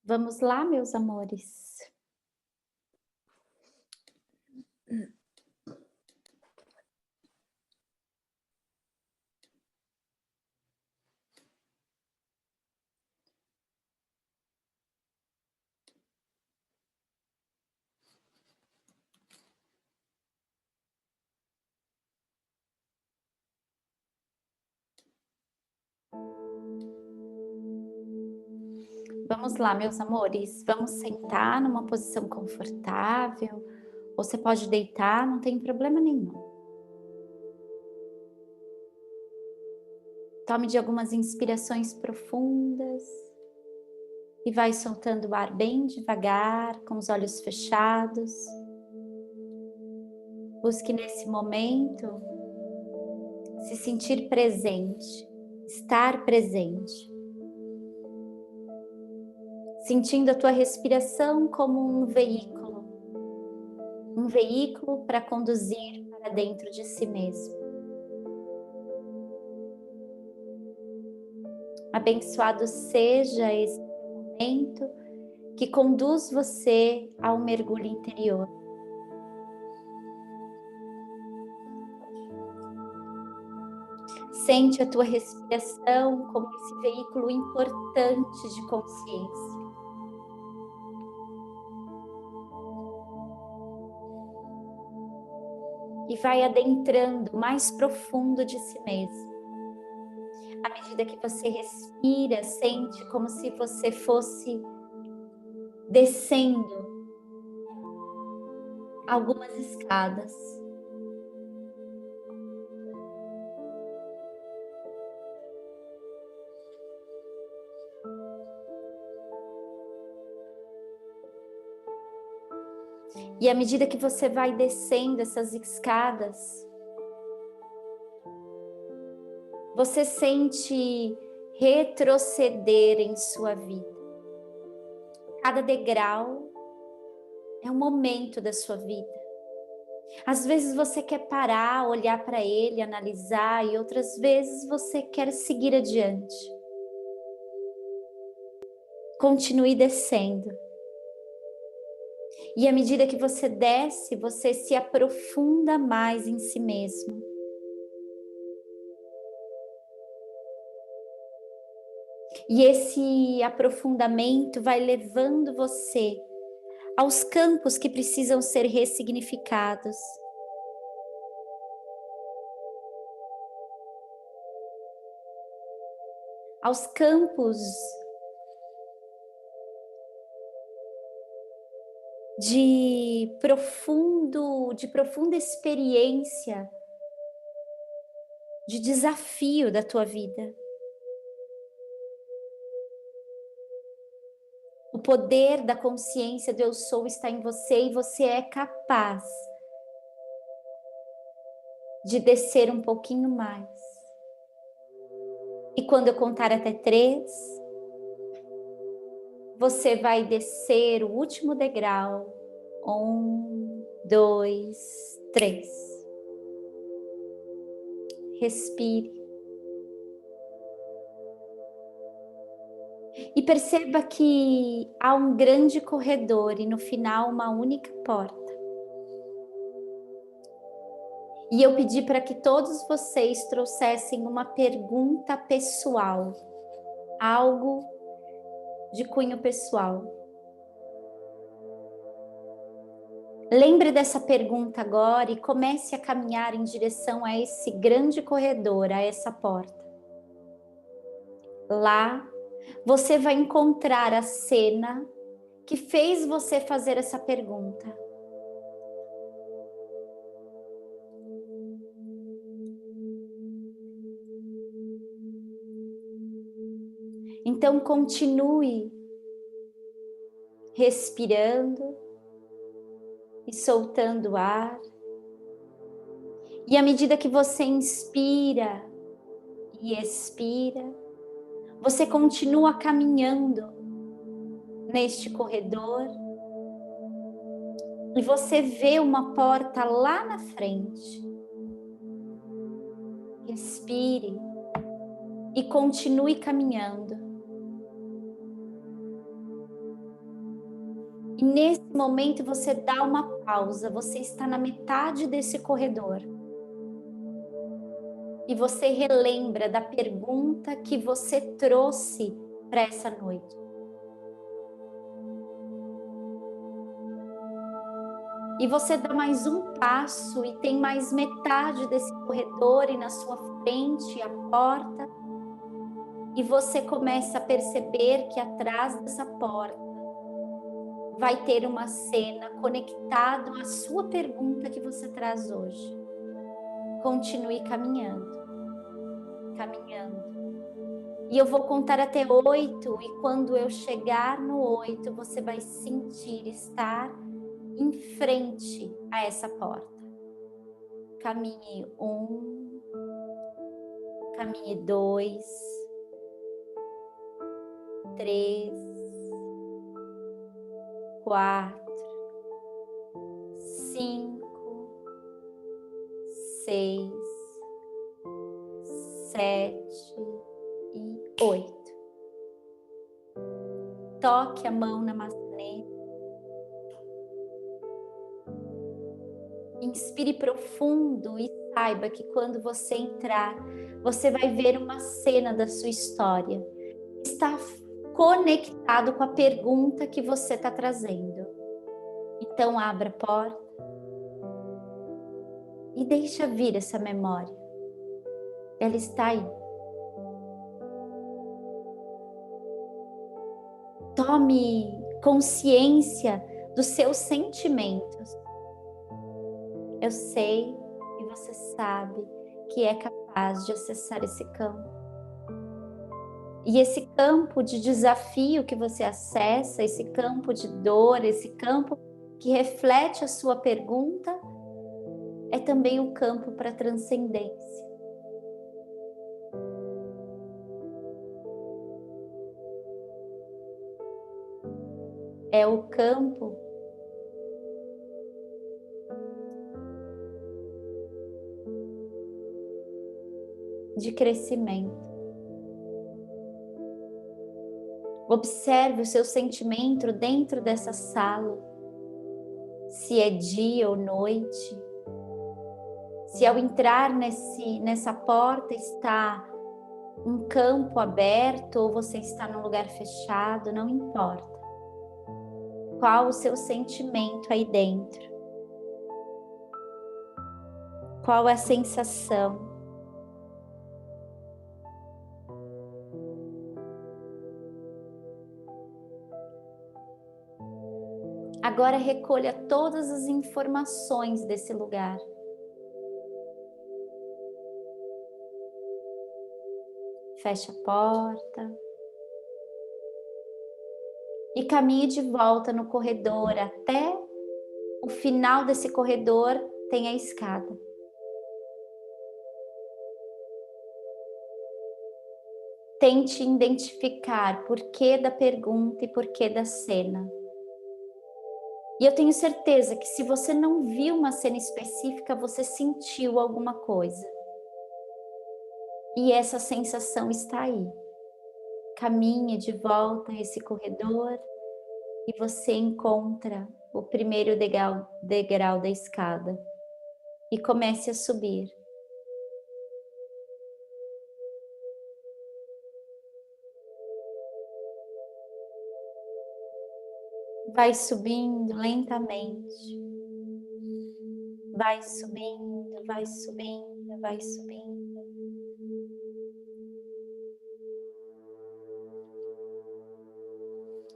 Vamos lá, meus amores. Vamos lá, meus amores. Vamos sentar numa posição confortável. Ou você pode deitar, não tem problema nenhum. Tome de algumas inspirações profundas e vai soltando o ar bem devagar, com os olhos fechados. Busque nesse momento se sentir presente, estar presente. Sentindo a tua respiração como um veículo para conduzir para dentro de si mesmo. Abençoado seja esse momento que conduz você ao mergulho interior. Sente a tua respiração como esse veículo importante de consciência. E vai adentrando mais profundo de si mesmo. À medida que você respira, sente como se você fosse descendo algumas escadas. E à medida que você vai descendo essas escadas, você sente retroceder em sua vida. Cada degrau é um momento da sua vida. Às vezes você quer parar, olhar para ele, analisar, e outras vezes você quer seguir adiante. Continue descendo. E à medida que você desce, você se aprofunda mais em si mesmo. E esse aprofundamento vai levando você aos campos que precisam ser ressignificados. Aos campos de profunda experiência, de desafio da tua vida. O poder da consciência do eu sou está em você e você é capaz de descer um pouquinho mais. E quando eu contar até 3, você vai descer o último degrau. 1, 2, 3. Respire. E perceba que há um grande corredor e no final uma única porta. E eu pedi para que todos vocês trouxessem uma pergunta pessoal, algo de cunho pessoal. Lembre dessa pergunta agora e comece a caminhar em direção a esse grande corredor, a essa porta. Lá, você vai encontrar a cena que fez você fazer essa pergunta. Então continue respirando e soltando o ar. E à medida que você inspira e expira, você continua caminhando neste corredor e você vê uma porta lá na frente. Respire e continue caminhando. nesse momento você dá uma pausa, você está na metade desse corredor. E você relembra da pergunta que você trouxe para essa noite. E você dá mais um passo e tem mais metade desse corredor e na sua frente a porta. E você começa a perceber que atrás dessa porta vai ter uma cena conectada à sua pergunta que você traz hoje. Continue caminhando, caminhando. E eu vou contar até 8, e quando eu chegar no 8, você vai sentir estar em frente a essa porta. Caminhe 1, caminhe 2, 3, 4, 5, 6, 7 e 8. Toque a mão na maçaneta. Inspire profundo e saiba que quando você entrar, você vai ver uma cena da sua história. Está conectado com a pergunta que você está trazendo. Então abra a porta e deixa vir essa memória. Ela está aí. Tome consciência dos seus sentimentos. Eu sei e você sabe que é capaz de acessar esse campo. E esse campo de desafio que você acessa, esse campo de dor, esse campo que reflete a sua pergunta, é também o campo para transcendência. É o campo de crescimento. Observe o seu sentimento dentro dessa sala, se é dia ou noite, se ao entrar nessa porta está um campo aberto ou você está num lugar fechado, não importa. Qual o seu sentimento aí dentro? Qual é a sensação? Agora recolha todas as informações desse lugar. Feche a porta. E caminhe de volta no corredor até o final desse corredor tem a escada. Tente identificar porquê da pergunta e porquê da cena. E eu tenho certeza que se você não viu uma cena específica, você sentiu alguma coisa. E essa sensação está aí. Caminhe de volta a esse corredor e você encontra o primeiro degrau da escada. E comece a subir. Vai subindo lentamente. Vai subindo, vai subindo, vai subindo.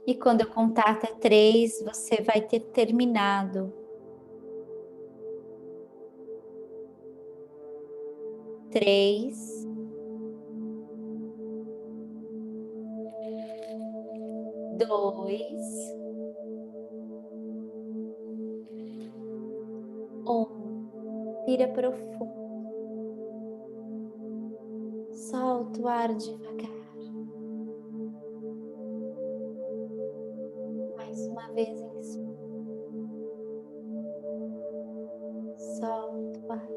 E quando eu contar até 3, você vai ter terminado. 3, 2, 1. Respira profundo. Solta o ar devagar. Mais uma vez, inspira. Solta o ar.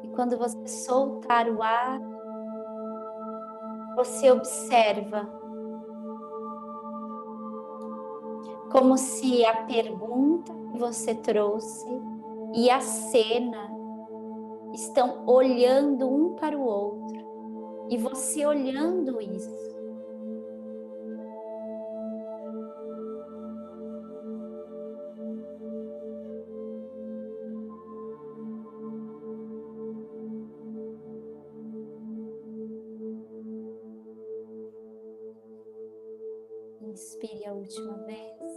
E quando você soltar o ar, você observa como se a pergunta que você trouxe e a cena estão olhando um para o outro, e você olhando isso. Inspire a última vez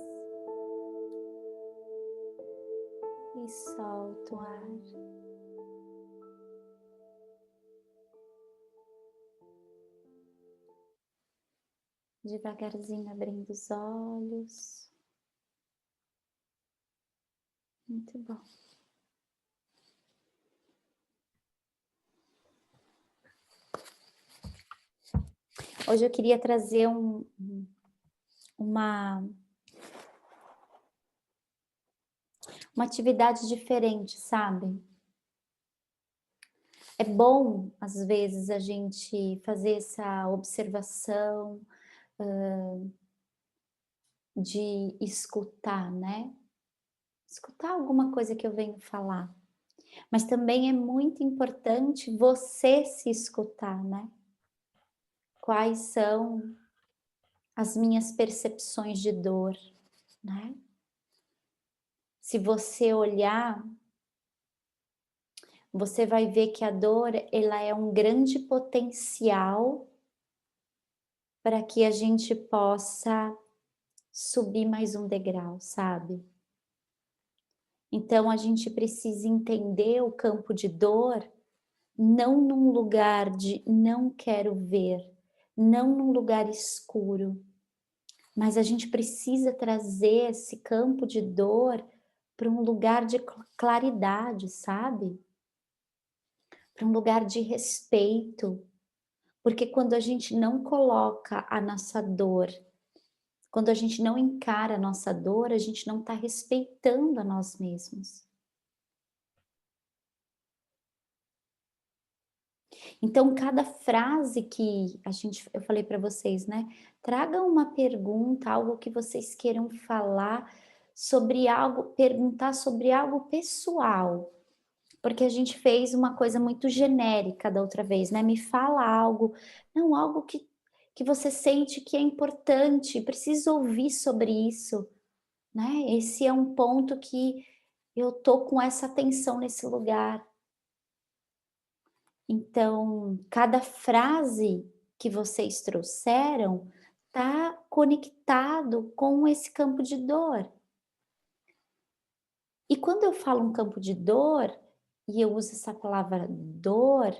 e solta o ar. Devagarzinho abrindo os olhos. Muito bom. Hoje eu queria trazer uma atividade diferente, sabe? É bom, às vezes, a gente fazer essa observação de escutar, né? Escutar alguma coisa que eu venho falar. Mas também é muito importante você se escutar, né? Quais são as minhas percepções de dor, né? Se você olhar, você vai ver que a dor, ela é um grande potencial para que a gente possa subir mais um degrau, sabe? Então a gente precisa entender o campo de dor não num lugar de não quero ver, não num lugar escuro, mas a gente precisa trazer esse campo de dor para um lugar de claridade, sabe? Para um lugar de respeito, porque quando a gente não coloca a nossa dor, quando a gente não encara a nossa dor, a gente não está respeitando a nós mesmos. Então, cada frase que eu falei para vocês, né? Traga uma pergunta, algo que vocês queiram falar sobre algo, perguntar sobre algo pessoal. Porque a gente fez uma coisa muito genérica da outra vez, né? Me fala algo, não, algo que você sente que é importante, precisa ouvir sobre isso, né? Esse é um ponto que eu tô com essa atenção nesse lugar. Então, cada frase que vocês trouxeram está conectado com esse campo de dor. E quando eu falo um campo de dor, e eu uso essa palavra dor,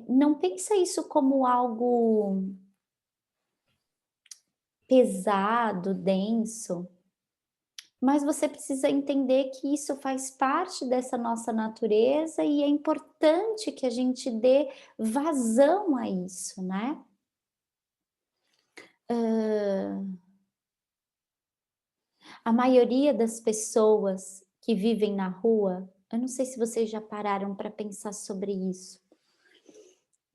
não pensa isso como algo pesado, denso, mas você precisa entender que isso faz parte dessa nossa natureza e é importante que a gente dê vazão a isso, né? A maioria das pessoas que vivem na rua, eu não sei se vocês já pararam para pensar sobre isso,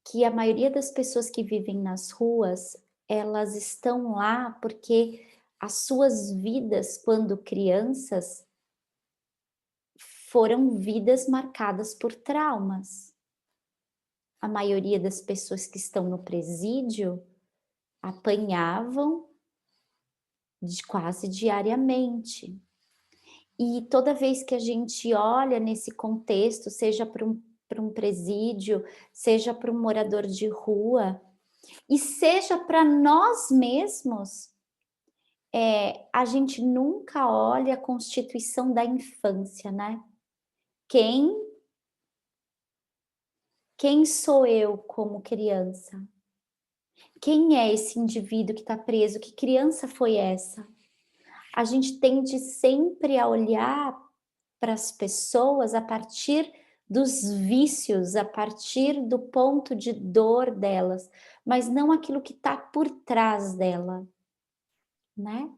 que a maioria das pessoas que vivem nas ruas, elas estão lá porque as suas vidas, quando crianças, foram vidas marcadas por traumas. A maioria das pessoas que estão no presídio apanhavam quase diariamente. E toda vez que a gente olha nesse contexto, seja para um presídio, seja para um morador de rua, e seja para nós mesmos, a gente nunca olha a constituição da infância, né? Quem sou eu como criança? Quem é esse indivíduo que está preso? Que criança foi essa? A gente tende sempre a olhar para as pessoas a partir dos vícios, a partir do ponto de dor delas, mas não aquilo que está por trás dela, né?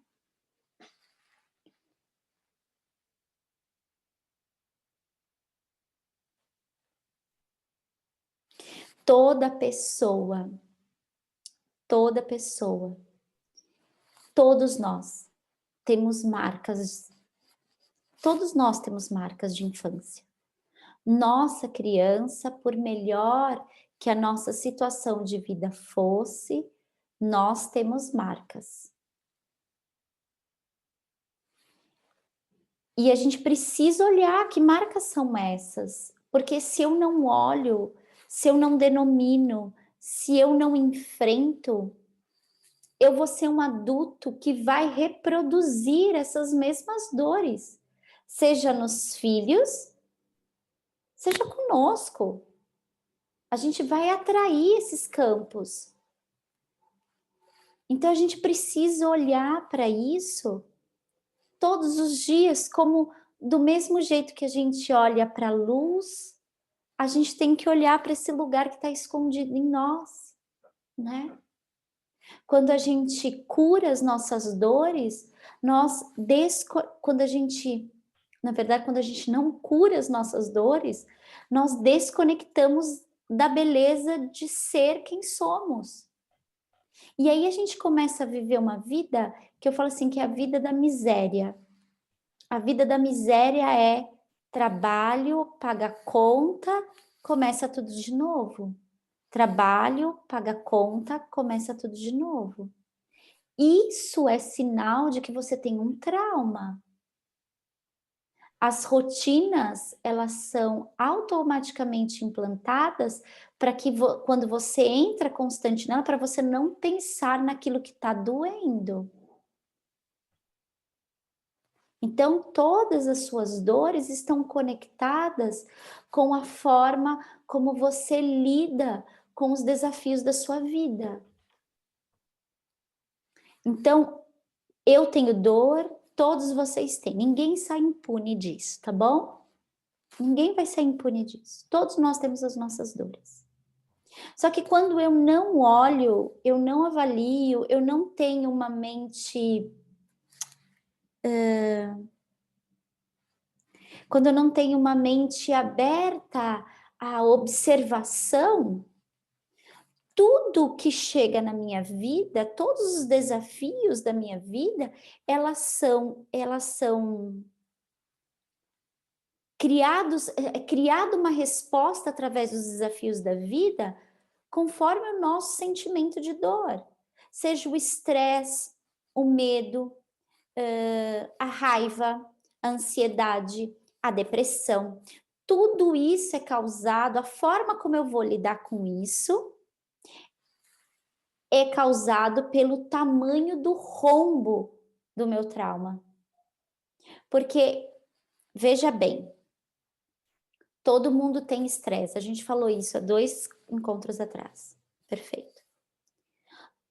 Toda pessoa toda pessoa, todos nós temos marcas, todos nós temos marcas de infância. Nossa criança, por melhor que a nossa situação de vida fosse, nós temos marcas. E a gente precisa olhar que marcas são essas, porque se eu não olho, se eu não denomino, se eu não enfrento, eu vou ser um adulto que vai reproduzir essas mesmas dores, seja nos filhos, seja conosco. A gente vai atrair esses campos. Então a gente precisa olhar para isso todos os dias, como do mesmo jeito que a gente olha para a luz, a gente tem que olhar para esse lugar que está escondido em nós, né? Quando a gente cura as nossas dores, quando a gente, na verdade, quando a gente não cura as nossas dores, nós desconectamos da beleza de ser quem somos. E aí a gente começa a viver uma vida que eu falo assim, que é a vida da miséria. A vida da miséria é trabalho, paga conta, começa tudo de novo. Trabalho, paga conta, começa tudo de novo. Isso é sinal de que você tem um trauma. As rotinas, elas são automaticamente implantadas para que quando você entra constante nela, para você não pensar naquilo que está doendo. Então, todas as suas dores estão conectadas com a forma como você lida com os desafios da sua vida. Então, eu tenho dor, todos vocês têm. Ninguém sai impune disso, tá bom? Ninguém vai sair impune disso. Todos nós temos as nossas dores. Só que quando eu não olho, eu não avalio, eu não tenho uma mente... quando eu não tenho uma mente aberta à observação, tudo que chega na minha vida, todos os desafios da minha vida, elas são criado uma resposta através dos desafios da vida, conforme o nosso sentimento de dor. Seja o estresse, o medo, a raiva, a ansiedade, a depressão. Tudo isso é causado, a forma como eu vou lidar com isso, é causado pelo tamanho do rombo do meu trauma. Porque, veja bem, todo mundo tem estresse. A gente falou isso há 2 encontros atrás. Perfeito.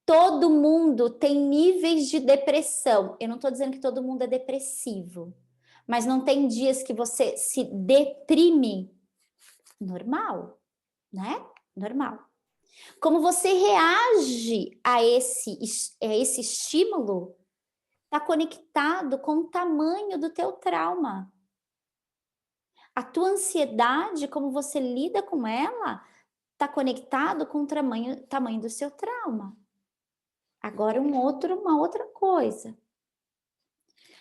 Todo mundo tem níveis de depressão. Eu não estou dizendo que todo mundo é depressivo, mas não tem dias que você se deprime. Normal, né? Normal. Como você reage a esse estímulo está conectado com o tamanho do teu trauma. A tua ansiedade, como você lida com ela, está conectado com o tamanho do seu trauma. Agora uma outra coisa.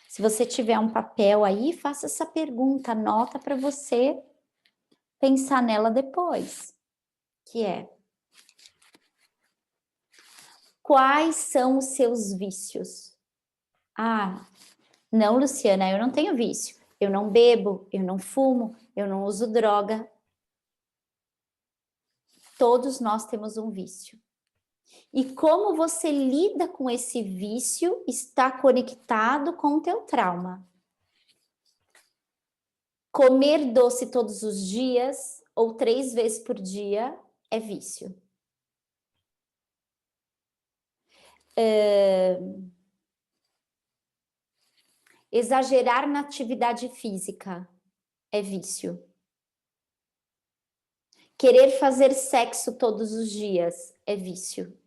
Se você tiver um papel aí, faça essa pergunta, anota para você pensar nela depois, que é: quais são os seus vícios? Ah, não, Luciana, eu não tenho vício. Eu não bebo, eu não fumo, eu não uso droga. Todos nós temos um vício. E como você lida com esse vício está conectado com o teu trauma. Comer doce todos os dias ou 3 vezes por dia é vício. Exagerar na atividade física é vício. Querer fazer sexo todos os dias é vício.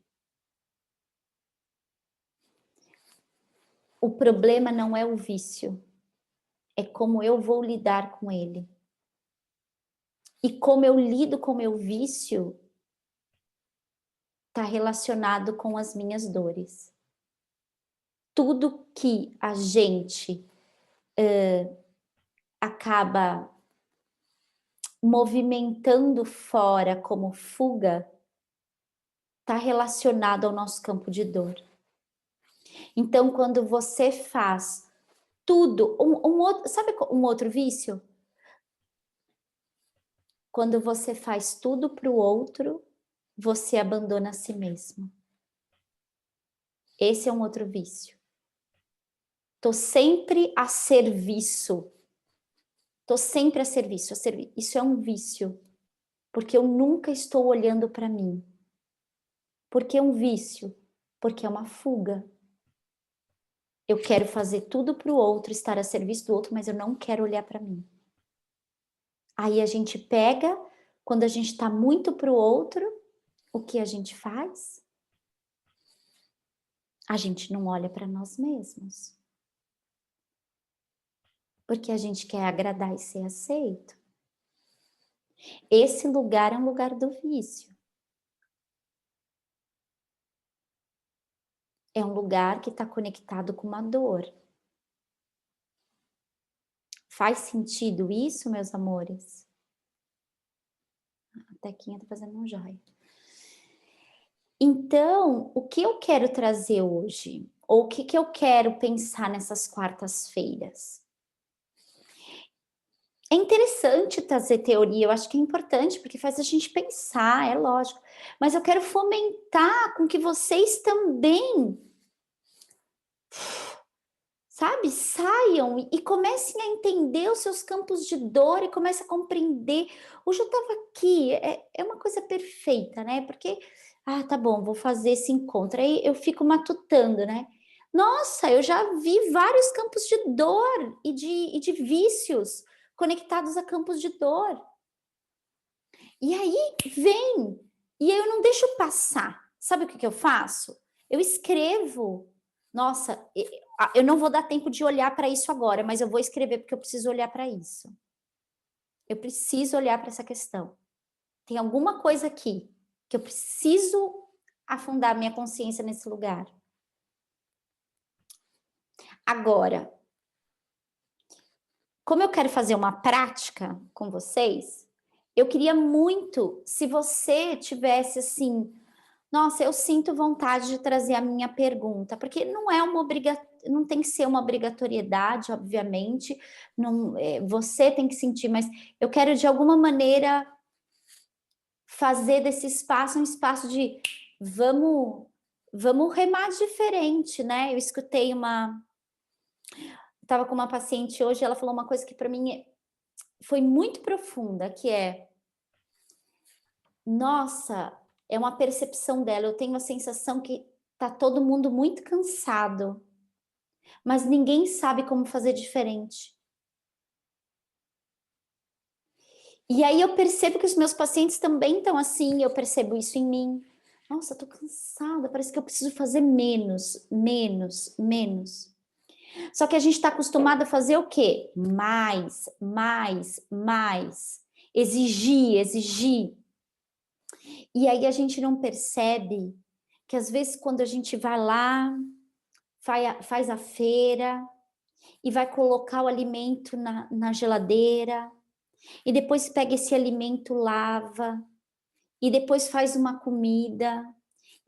O problema não é o vício, é como eu vou lidar com ele. E como eu lido com o meu vício está relacionado com as minhas dores. Tudo que a gente acaba movimentando fora como fuga, está relacionado ao nosso campo de dor. Então, quando você faz tudo, sabe um outro vício? Quando você faz tudo para o outro, você abandona a si mesmo. Esse é um outro vício. Tô sempre a serviço. Tô sempre a serviço, a serviço. Isso é um vício, porque eu nunca estou olhando para mim. Por que um vício? Porque é uma fuga. Eu quero fazer tudo para o outro, estar a serviço do outro, mas eu não quero olhar para mim. Aí a gente pega, quando a gente está muito para o outro, o que a gente faz? A gente não olha para nós mesmos. Porque a gente quer agradar e ser aceito. Esse lugar é um lugar do vício. É um lugar que está conectado com uma dor. Faz sentido isso, meus amores? A Tequinha tá fazendo um joia. Então, o que eu quero trazer hoje? Ou o que eu quero pensar nessas quartas-feiras? É interessante trazer teoria, eu acho que é importante, porque faz a gente pensar, é lógico. Mas eu quero fomentar com que vocês também, sabe, saiam e comecem a entender os seus campos de dor e comecem a compreender. Hoje eu estava aqui, é uma coisa perfeita, né? Porque, tá bom, vou fazer esse encontro. Aí eu fico matutando, né? Nossa, eu já vi vários campos de dor e de vícios conectados a campos de dor. E aí vem, e eu não deixo passar. Sabe o que eu faço? Eu escrevo. Nossa, eu não vou dar tempo de olhar para isso agora, mas eu vou escrever porque eu preciso olhar para isso. Eu preciso olhar para essa questão. Tem alguma coisa aqui que eu preciso afundar minha consciência nesse lugar. Agora, como eu quero fazer uma prática com vocês, eu queria muito, se você tivesse assim, nossa, eu sinto vontade de trazer a minha pergunta, porque não é uma não tem que ser uma obrigatoriedade, obviamente, não, você tem que sentir, mas eu quero de alguma maneira fazer desse espaço um espaço de vamos remar diferente, né? Eu escutei estava com uma paciente hoje, ela falou uma coisa que para mim foi muito profunda, que é, nossa, é uma percepção dela, eu tenho a sensação que tá todo mundo muito cansado, mas ninguém sabe como fazer diferente. E aí eu percebo que os meus pacientes também estão assim, eu percebo isso em mim. Nossa, tô cansada, parece que eu preciso fazer menos, menos, menos. Só que a gente está acostumado a fazer o quê? Mais, mais, mais. Exigir, exigir. E aí a gente não percebe que às vezes quando a gente vai lá, faz a feira e vai colocar o alimento na geladeira, e depois pega esse alimento, lava, e depois faz uma comida,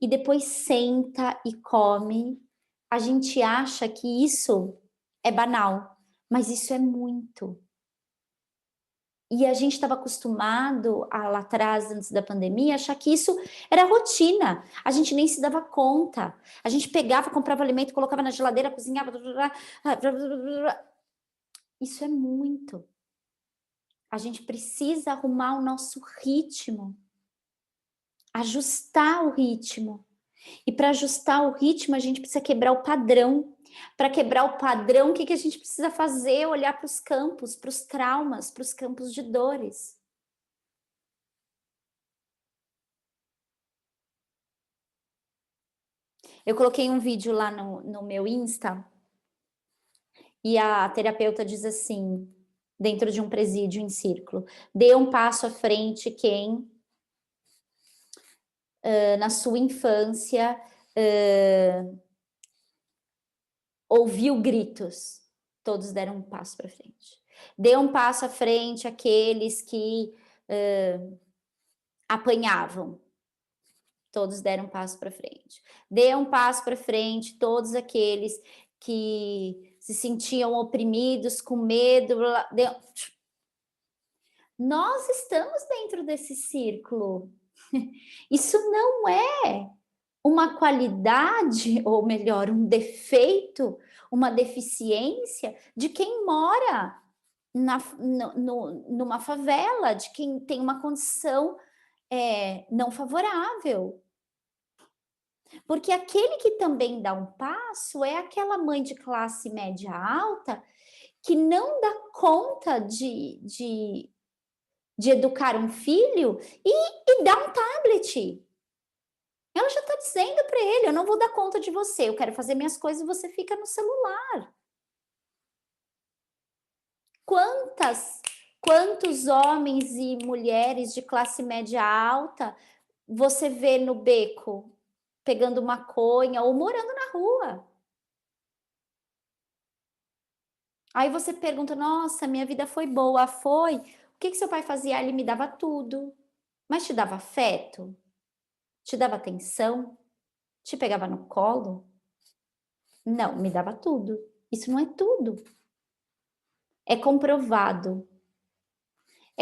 e depois senta e come, a gente acha que isso é banal, mas isso é muito. E a gente estava acostumado, lá atrás, antes da pandemia, achar que isso era rotina. A gente nem se dava conta. A gente pegava, comprava alimento, colocava na geladeira, cozinhava. Isso é muito. A gente precisa arrumar o nosso ritmo. Ajustar o ritmo. E para ajustar o ritmo, a gente precisa quebrar o padrão. Para quebrar o padrão, o que a gente precisa fazer? Olhar para os campos, para os traumas, para os campos de dores. Eu coloquei um vídeo lá no meu Insta e a terapeuta diz assim, dentro de um presídio em círculo, dê um passo à frente quem na sua infância, ouviu gritos, todos deram um passo para frente. Dê um passo à frente aqueles que apanhavam, todos deram um passo para frente. Dê um passo para frente todos aqueles que se sentiam oprimidos, com medo. Nós estamos dentro desse círculo. Isso não é uma qualidade, ou melhor, um defeito, uma deficiência de quem mora numa favela, de quem tem uma condição não favorável. Porque aquele que também dá um passo é aquela mãe de classe média alta que não dá conta de educar um filho e dá um tablet. Ela já está dizendo para ele, eu não vou dar conta de você, eu quero fazer minhas coisas e você fica no celular. Quantos homens e mulheres de classe média alta você vê no beco, pegando maconha ou morando na rua? Aí você pergunta, nossa, minha vida foi boa, foi? O que seu pai fazia? Ele me dava tudo. Mas te dava afeto? Te dava atenção? Te pegava no colo? Não, me dava tudo. Isso não é tudo. É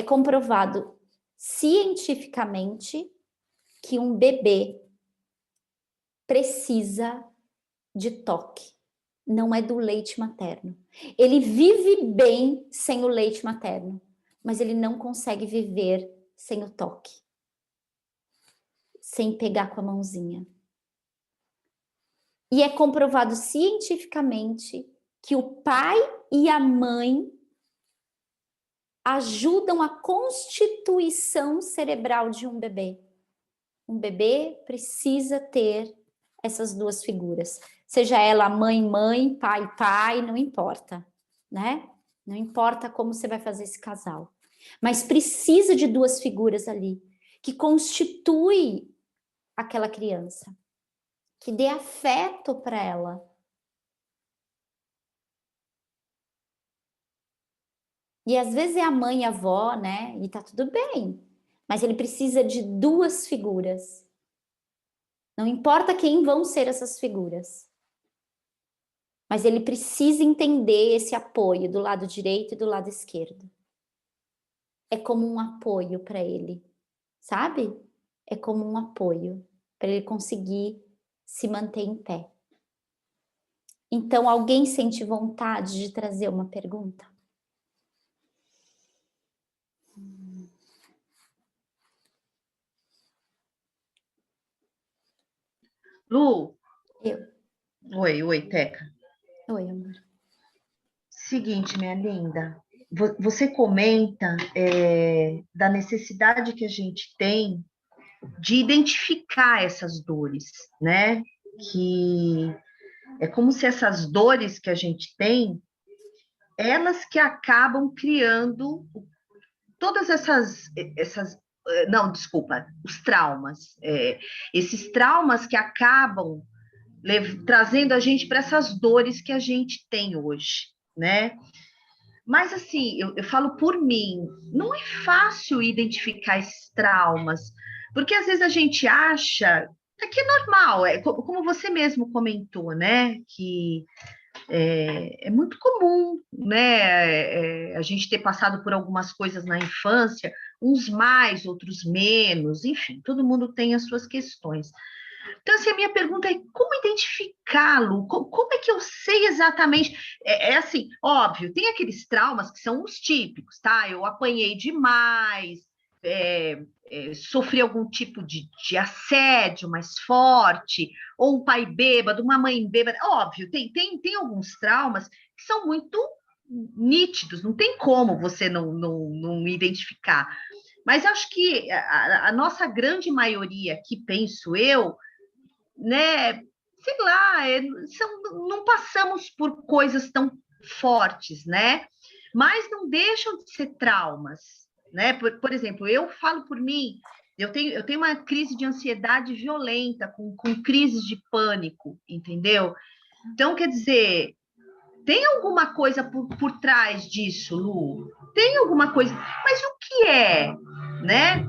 comprovado cientificamente que um bebê precisa de toque. Não é do leite materno. Ele vive bem sem o leite materno, mas ele não consegue viver sem o toque, sem pegar com a mãozinha. E é comprovado cientificamente que o pai e a mãe ajudam a constituição cerebral de um bebê. Um bebê precisa ter essas duas figuras. Seja ela mãe, pai, não importa, né? Não importa como você vai fazer esse casal. Mas precisa de duas figuras ali, que constitui aquela criança, que dê afeto para ela. E às vezes é a mãe e a avó, né? E tá tudo bem. Mas ele precisa de duas figuras. Não importa quem vão ser essas figuras. Mas ele precisa entender esse apoio do lado direito e do lado esquerdo. É como um apoio para ele, sabe? É como um apoio para ele conseguir se manter em pé. Então, alguém sente vontade de trazer uma pergunta? Lu? Eu. Oi, Teca. Oi, amor. Seguinte, minha linda, você comenta da necessidade que a gente tem de identificar essas dores, né? Que é como se essas dores que a gente tem, elas que acabam criando todas não, desculpa, os traumas, esses traumas que acabam trazendo a gente para essas dores que a gente tem hoje, né? Mas assim, eu falo por mim, não é fácil identificar esses traumas, porque às vezes a gente acha que é normal, como você mesmo comentou, né? Que é muito comum, né? A gente ter passado por algumas coisas na infância, uns mais, outros menos, enfim, todo mundo tem as suas questões. Então, assim, a minha pergunta é como identificá-lo? Como é que eu sei exatamente? Assim, óbvio, tem aqueles traumas que são os típicos, tá? Eu apanhei demais, sofri algum tipo de assédio mais forte, ou um pai bêbado, uma mãe bêbada. Óbvio, tem alguns traumas que são muito nítidos, não tem como você não identificar. Mas acho que a nossa grande maioria aqui, penso eu, né? Sei lá, não passamos por coisas tão fortes, né? Mas não deixam de ser traumas, né? Por exemplo, eu falo por mim, Eu tenho uma crise de ansiedade violenta, com crises de pânico, entendeu? Então, quer dizer, tem alguma coisa por trás disso, Lu? Tem alguma coisa, mas o que é, né?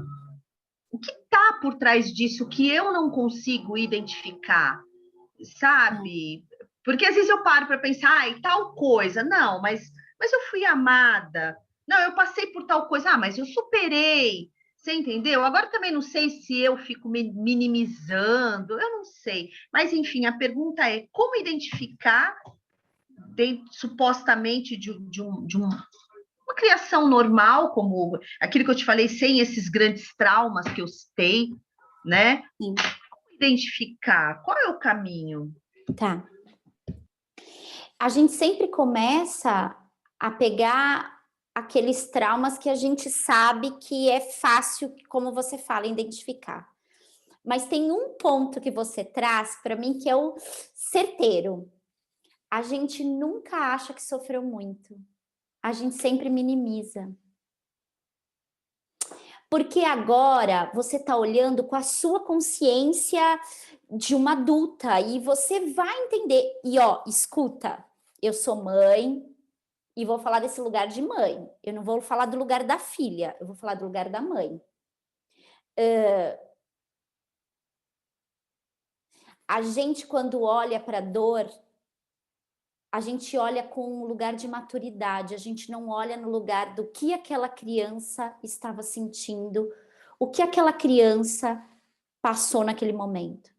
O que está por trás disso que eu não consigo identificar, sabe? Porque às vezes eu paro para pensar, ai, tal coisa, não, mas eu fui amada, não, eu passei por tal coisa, ah, mas eu superei, você entendeu? Agora também não sei se eu fico minimizando, eu não sei, mas enfim, a pergunta é como identificar dentro, supostamente de uma criação normal, como aquilo que eu te falei, sem esses grandes traumas que eu citei, né? Sim. Identificar qual é o caminho. Tá. A gente sempre começa a pegar aqueles traumas que a gente sabe que é fácil, como você fala, identificar. Mas tem um ponto que você traz para mim que é o certeiro. A gente nunca acha que sofreu muito. A gente sempre minimiza. Porque agora você está olhando com a sua consciência de uma adulta e você vai entender. E ó, escuta, eu sou mãe e vou falar desse lugar de mãe. Eu não vou falar do lugar da filha, eu vou falar do lugar da mãe. A gente, quando olha para a dor, a gente olha com um lugar de maturidade, a gente não olha no lugar do que aquela criança estava sentindo, o que aquela criança passou naquele momento.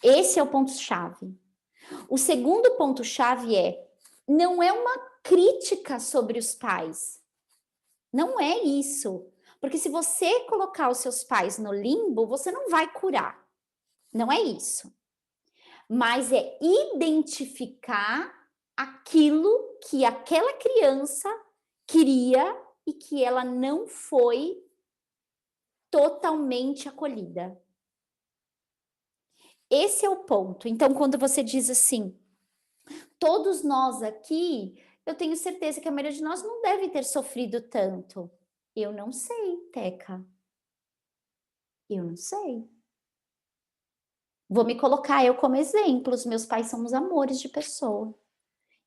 Esse é o ponto-chave. O segundo ponto-chave é, não é uma crítica sobre os pais. Não é isso. Porque se você colocar os seus pais no limbo, você não vai curar. Não é isso. Mas é identificar aquilo que aquela criança queria e que ela não foi totalmente acolhida. Esse é o ponto. Então, quando você diz assim, todos nós aqui, eu tenho certeza que a maioria de nós não deve ter sofrido tanto. Eu não sei, Teca. Eu não sei. Vou me colocar eu como exemplo. Os meus pais são uns amores de pessoa.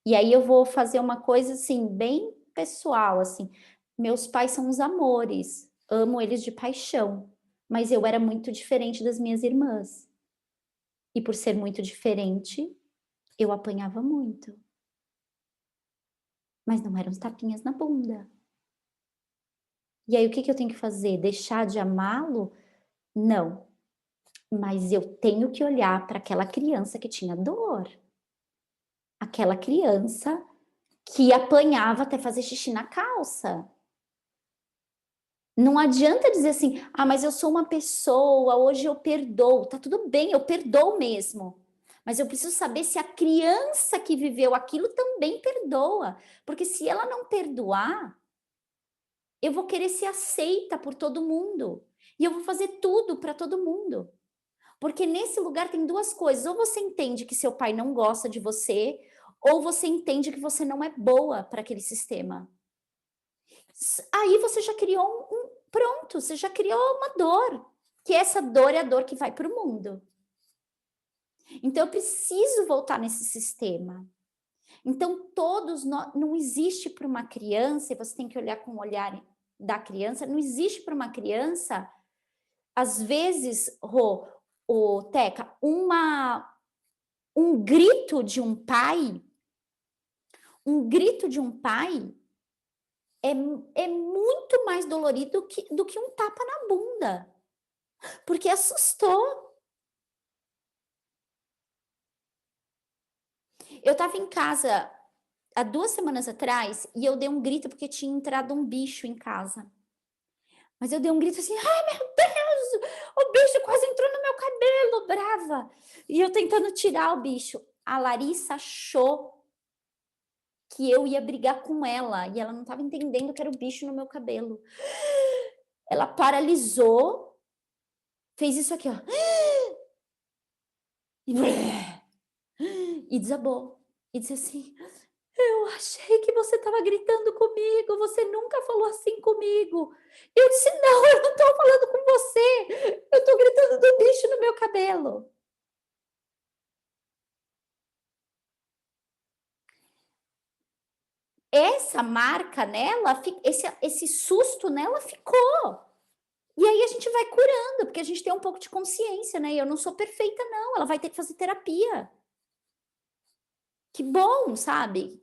E aí eu vou fazer uma coisa assim, bem pessoal, assim. Meus pais são uns amores. Amo eles de paixão. Mas eu era muito diferente das minhas irmãs. E por ser muito diferente, eu apanhava muito. Mas não eram os tapinhas na bunda. E aí o que eu tenho que fazer? Deixar de amá-lo? Não. Mas eu tenho que olhar para aquela criança que tinha dor. Aquela criança que apanhava até fazer xixi na calça. Não adianta dizer assim, ah, mas eu sou uma pessoa, hoje eu perdoo. Tá tudo bem, eu perdoo mesmo. Mas eu preciso saber se a criança que viveu aquilo também perdoa. Porque se ela não perdoar, eu vou querer ser aceita por todo mundo. E eu vou fazer tudo para todo mundo. Porque nesse lugar tem duas coisas. Ou você entende que seu pai não gosta de você, ou você entende que você não é boa para aquele sistema. Aí você já criou pronto, você já criou uma dor. Que essa dor é a dor que vai para o mundo. Então eu preciso voltar nesse sistema. Então todos nós, não existe para uma criança, e você tem que olhar com o olhar da criança, não existe para uma criança, às vezes, Rô, Teca, um grito de um pai é muito mais dolorido do que um tapa na bunda, porque assustou. Eu estava em casa há 2 semanas atrás e eu dei um grito porque tinha entrado um bicho em casa. Mas eu dei um grito assim, ai meu Deus, o bicho quase entrou no meu cabelo, brava. E eu tentando tirar o bicho. A Larissa achou que eu ia brigar com ela e ela não estava entendendo que era o bicho no meu cabelo. Ela paralisou, fez isso aqui, ó. E desabou. E disse assim, Eu achei que você estava gritando comigo, você nunca falou assim comigo. Eu disse: não, eu não estou falando com você, eu estou gritando do bicho no meu cabelo. Essa marca nela, esse susto nela ficou. E aí a gente vai curando, porque a gente tem um pouco de consciência, né? E eu não sou perfeita, não. Ela vai ter que fazer terapia. Que bom, sabe?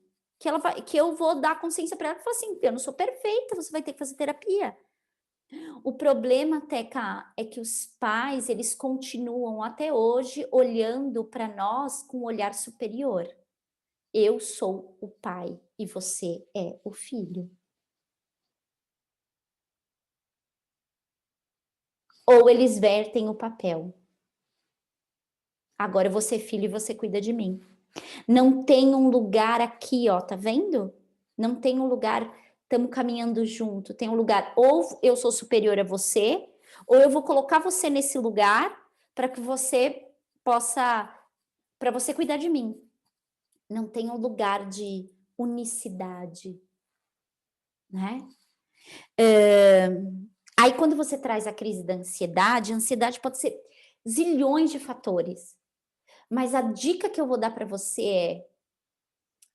Que eu vou dar consciência para ela e falar assim: eu não sou perfeita, você vai ter que fazer terapia. O problema, Teca, é que os pais, eles continuam até hoje olhando para nós com um olhar superior. Eu sou o pai e você é o filho. Ou eles vertem o papel. Agora eu vou ser filho e você cuida de mim. Não tem um lugar aqui, ó, tá vendo? Não tem um lugar, estamos caminhando junto. Tem um lugar, ou eu sou superior a você, ou eu vou colocar você nesse lugar para que você possa, para você cuidar de mim. Não tem um lugar de unicidade, né? Aí quando você traz a crise da ansiedade, a ansiedade pode ser zilhões de fatores. Mas a dica que eu vou dar para você é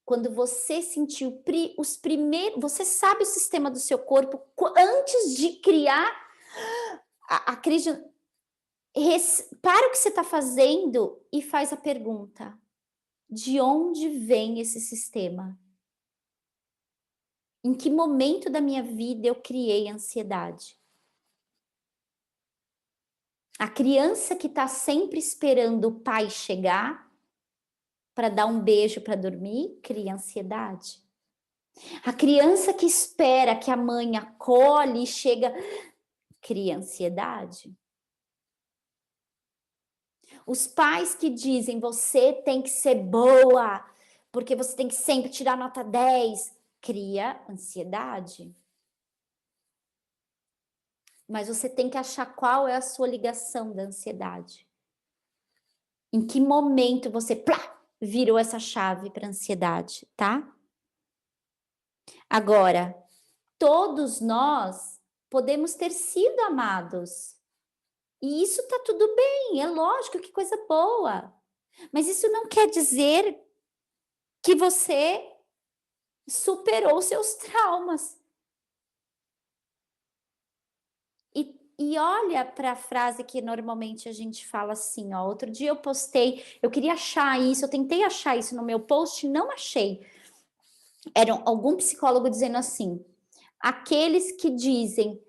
quando você sentiu os primeiros, você sabe o sistema do seu corpo antes de criar a crise. Para o que você está fazendo e faz a pergunta: de onde vem esse sistema? Em que momento da minha vida eu criei ansiedade? A criança que está sempre esperando o pai chegar para dar um beijo para dormir, cria ansiedade. A criança que espera que a mãe acolhe e chega, cria ansiedade. Os pais que dizem você tem que ser boa, porque você tem que sempre tirar nota 10, cria ansiedade. Mas você tem que achar qual é a sua ligação da ansiedade. Em que momento você virou essa chave para ansiedade, tá? Agora, todos nós podemos ter sido amados. E isso tá tudo bem, é lógico, que coisa boa. Mas isso não quer dizer que você superou seus traumas. E olha para a frase que normalmente a gente fala assim, ó. Outro dia eu postei, eu queria achar isso, eu tentei achar isso no meu post, não achei. Era algum psicólogo dizendo assim: aqueles que dizem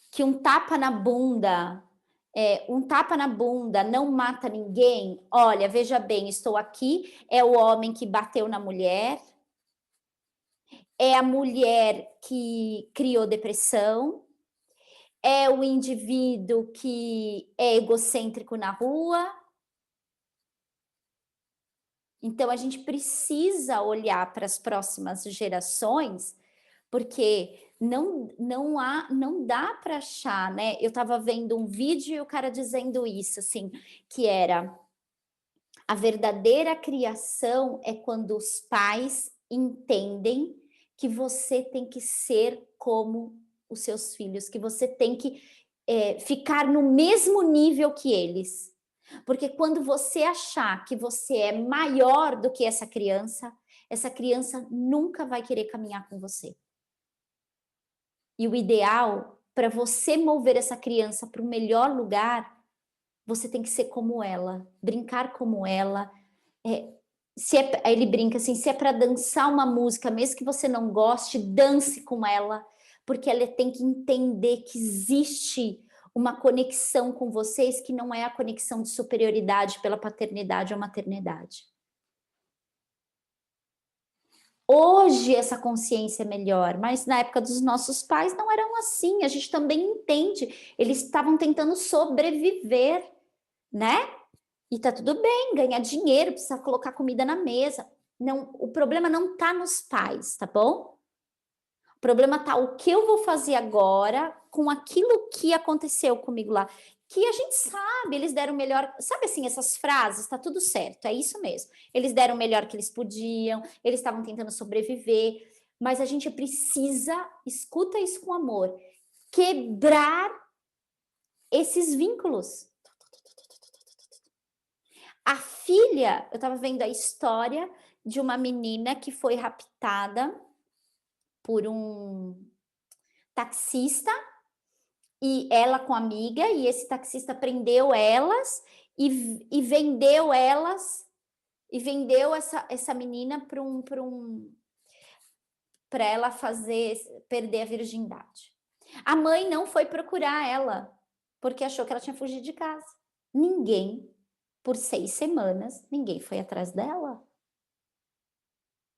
que um tapa na bunda não mata ninguém. Olha, veja bem, estou aqui, é o homem que bateu na mulher, é a mulher que criou depressão, é o indivíduo que é egocêntrico na rua. Então a gente precisa olhar para as próximas gerações, porque não dá para achar, né? Eu estava vendo um vídeo e o cara dizendo isso, assim, que era a verdadeira criação é quando os pais entendem que você tem que ser como os seus filhos, que você tem que ficar no mesmo nível que eles. Porque quando você achar que você é maior do que essa criança nunca vai querer caminhar com você. E o ideal, para você mover essa criança para o melhor lugar, você tem que ser como ela, brincar como ela. Aí ele brinca assim, se é para dançar uma música, mesmo que você não goste, dance com ela, porque ela tem que entender que existe uma conexão com vocês que não é a conexão de superioridade pela paternidade ou maternidade. Hoje essa consciência é melhor, mas na época dos nossos pais não eram assim. A gente também entende. Eles estavam tentando sobreviver, né? E tá tudo bem, ganhar dinheiro, precisa colocar comida na mesa. Não, o problema não tá nos pais, tá bom? O problema tá o que eu vou fazer agora com aquilo que aconteceu comigo lá. que a gente sabe, eles deram o melhor, sabe assim, essas frases, tá tudo certo, é isso mesmo. Eles deram o melhor que eles podiam, eles estavam tentando sobreviver, mas a gente precisa, escuta isso com amor, quebrar esses vínculos. A filha, eu estava vendo a história de uma menina que foi raptada por um taxista, e ela com a amiga, e esse taxista prendeu elas e vendeu elas, e vendeu essa menina para ela perder a virgindade. A mãe não foi procurar ela, porque achou que ela tinha fugido de casa. Ninguém, por 6 semanas, ninguém foi atrás dela.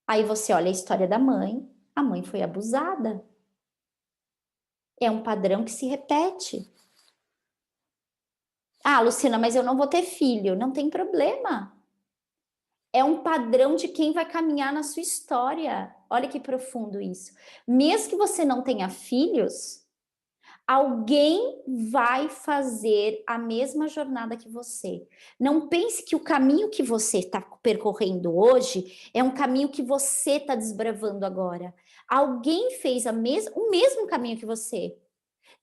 Aí você olha a história da mãe, a mãe foi abusada. É um padrão que se repete. Ah, Luciana, mas eu não vou ter filho. Não tem problema. É um padrão de quem vai caminhar na sua história. Olha que profundo isso. Mesmo que você não tenha filhos, alguém vai fazer a mesma jornada que você. Não pense que o caminho que você está percorrendo hoje é um caminho que você está desbravando agora. Alguém fez o mesmo caminho que você.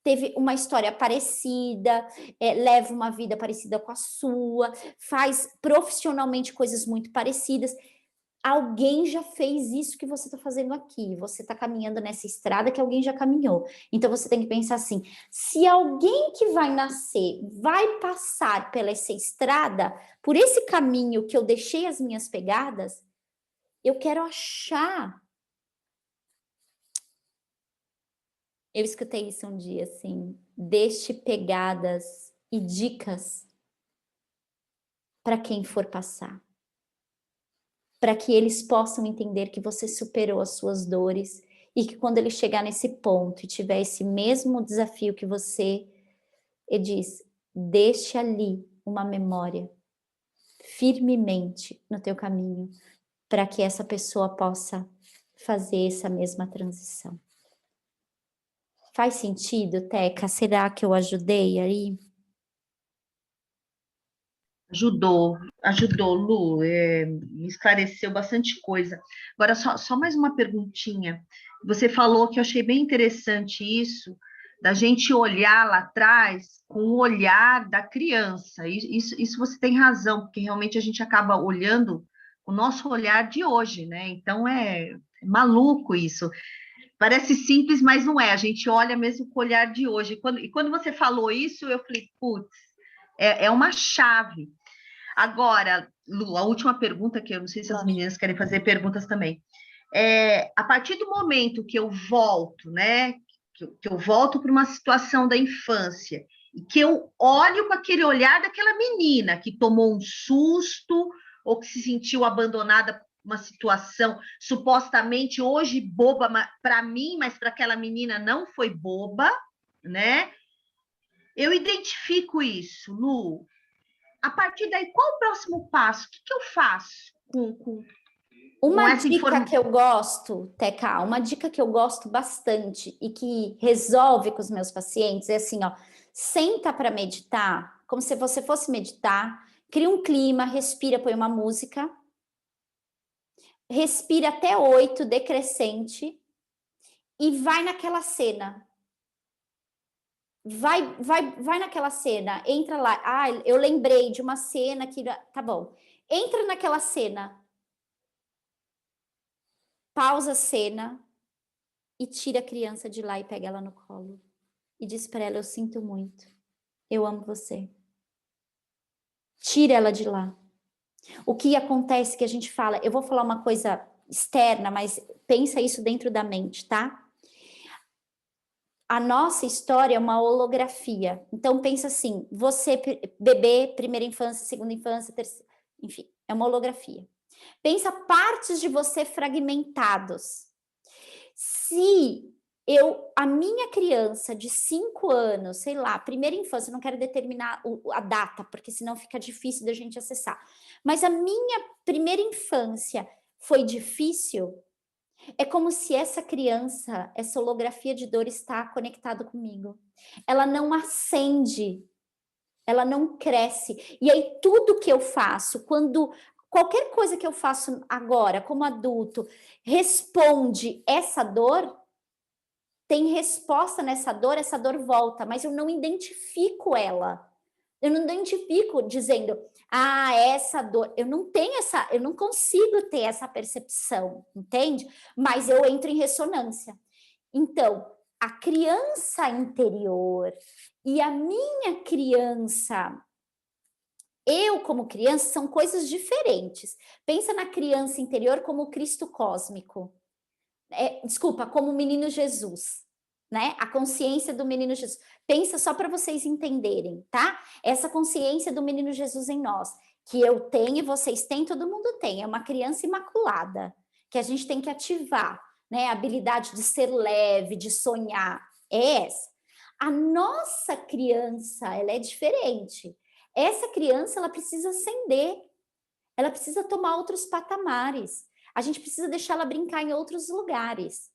Teve uma história parecida, leva uma vida parecida com a sua, faz profissionalmente coisas muito parecidas. Alguém já fez isso que você está fazendo aqui. Você está caminhando nessa estrada que alguém já caminhou. Então você tem que pensar assim: se alguém que vai nascer vai passar pela essa estrada, por esse caminho que eu deixei as minhas pegadas, eu quero achar. Eu escutei isso um dia, assim, deixe pegadas e dicas para quem for passar. Para que eles possam entender que você superou as suas dores e que quando ele chegar nesse ponto e tiver esse mesmo desafio que você, ele diz, deixe ali uma memória firmemente no teu caminho para que essa pessoa possa fazer essa mesma transição. Faz sentido, Teca? Será que eu ajudei aí? Ajudou, Lu, me esclareceu bastante coisa. Agora, só mais uma perguntinha. Você falou que eu achei bem interessante isso, da gente olhar lá atrás com o olhar da criança. Isso você tem razão, porque realmente a gente acaba olhando o nosso olhar de hoje, né? Então é maluco isso. Parece simples, mas não é. A gente olha mesmo com o olhar de hoje. E quando você falou isso, eu falei, putz, é uma chave. Agora, Lu, a última pergunta, que eu não sei se as meninas querem fazer perguntas também. A partir do momento que eu volto, né? Que eu volto para uma situação da infância, e que eu olho com aquele olhar daquela menina que tomou um susto ou que se sentiu abandonada uma situação supostamente hoje boba para mim, mas para aquela menina não foi boba, né? Eu identifico isso, Lu. A partir daí, qual o próximo passo? O que eu faço com Uma essa dica informação? que eu gosto, Teca, uma dica que eu gosto bastante e que resolve com os meus pacientes é assim, ó, senta para meditar, como se você fosse meditar, cria um clima, respira, põe uma música, respira até 8, decrescente, e vai naquela cena. Vai naquela cena, entra lá. Ah, eu lembrei de uma cena que. Tá bom. Entra naquela cena, pausa a cena e tira a criança de lá e pega ela no colo. E diz para ela: eu sinto muito. Eu amo você. Tira ela de lá. O que acontece que a gente fala, eu vou falar uma coisa externa, mas pensa isso dentro da mente, tá? A nossa história é uma holografia. Então pensa assim, você bebê, primeira infância, segunda infância, terceira, enfim, é uma holografia. Pensa partes de você fragmentados. Se a minha criança de 5 anos, sei lá, primeira infância, não quero determinar a data, porque senão fica difícil da gente acessar. Mas a minha primeira infância foi difícil, é como se essa criança, essa holografia de dor está conectada comigo. Ela não acende ela não cresce. E aí tudo que eu faço, qualquer coisa que eu faço agora, como adulto, responde essa dor, tem resposta nessa dor, essa dor volta, mas eu não identifico ela. Eu não identifico dizendo, essa dor, eu não consigo ter essa percepção, entende? Mas eu entro em ressonância. Então, a criança interior e a minha criança, eu como criança, são coisas diferentes. Pensa na criança interior como o Cristo cósmico. Desculpa, como o menino Jesus, né? A consciência do menino Jesus. Pensa só para vocês entenderem, tá? Essa consciência do menino Jesus em nós, que eu tenho e vocês têm, todo mundo tem. É uma criança imaculada, que a gente tem que ativar, né? A habilidade de ser leve, de sonhar. É essa. A nossa criança, ela é diferente. Essa criança, ela precisa ascender. Ela precisa tomar outros patamares. A gente precisa deixá-la brincar em outros lugares.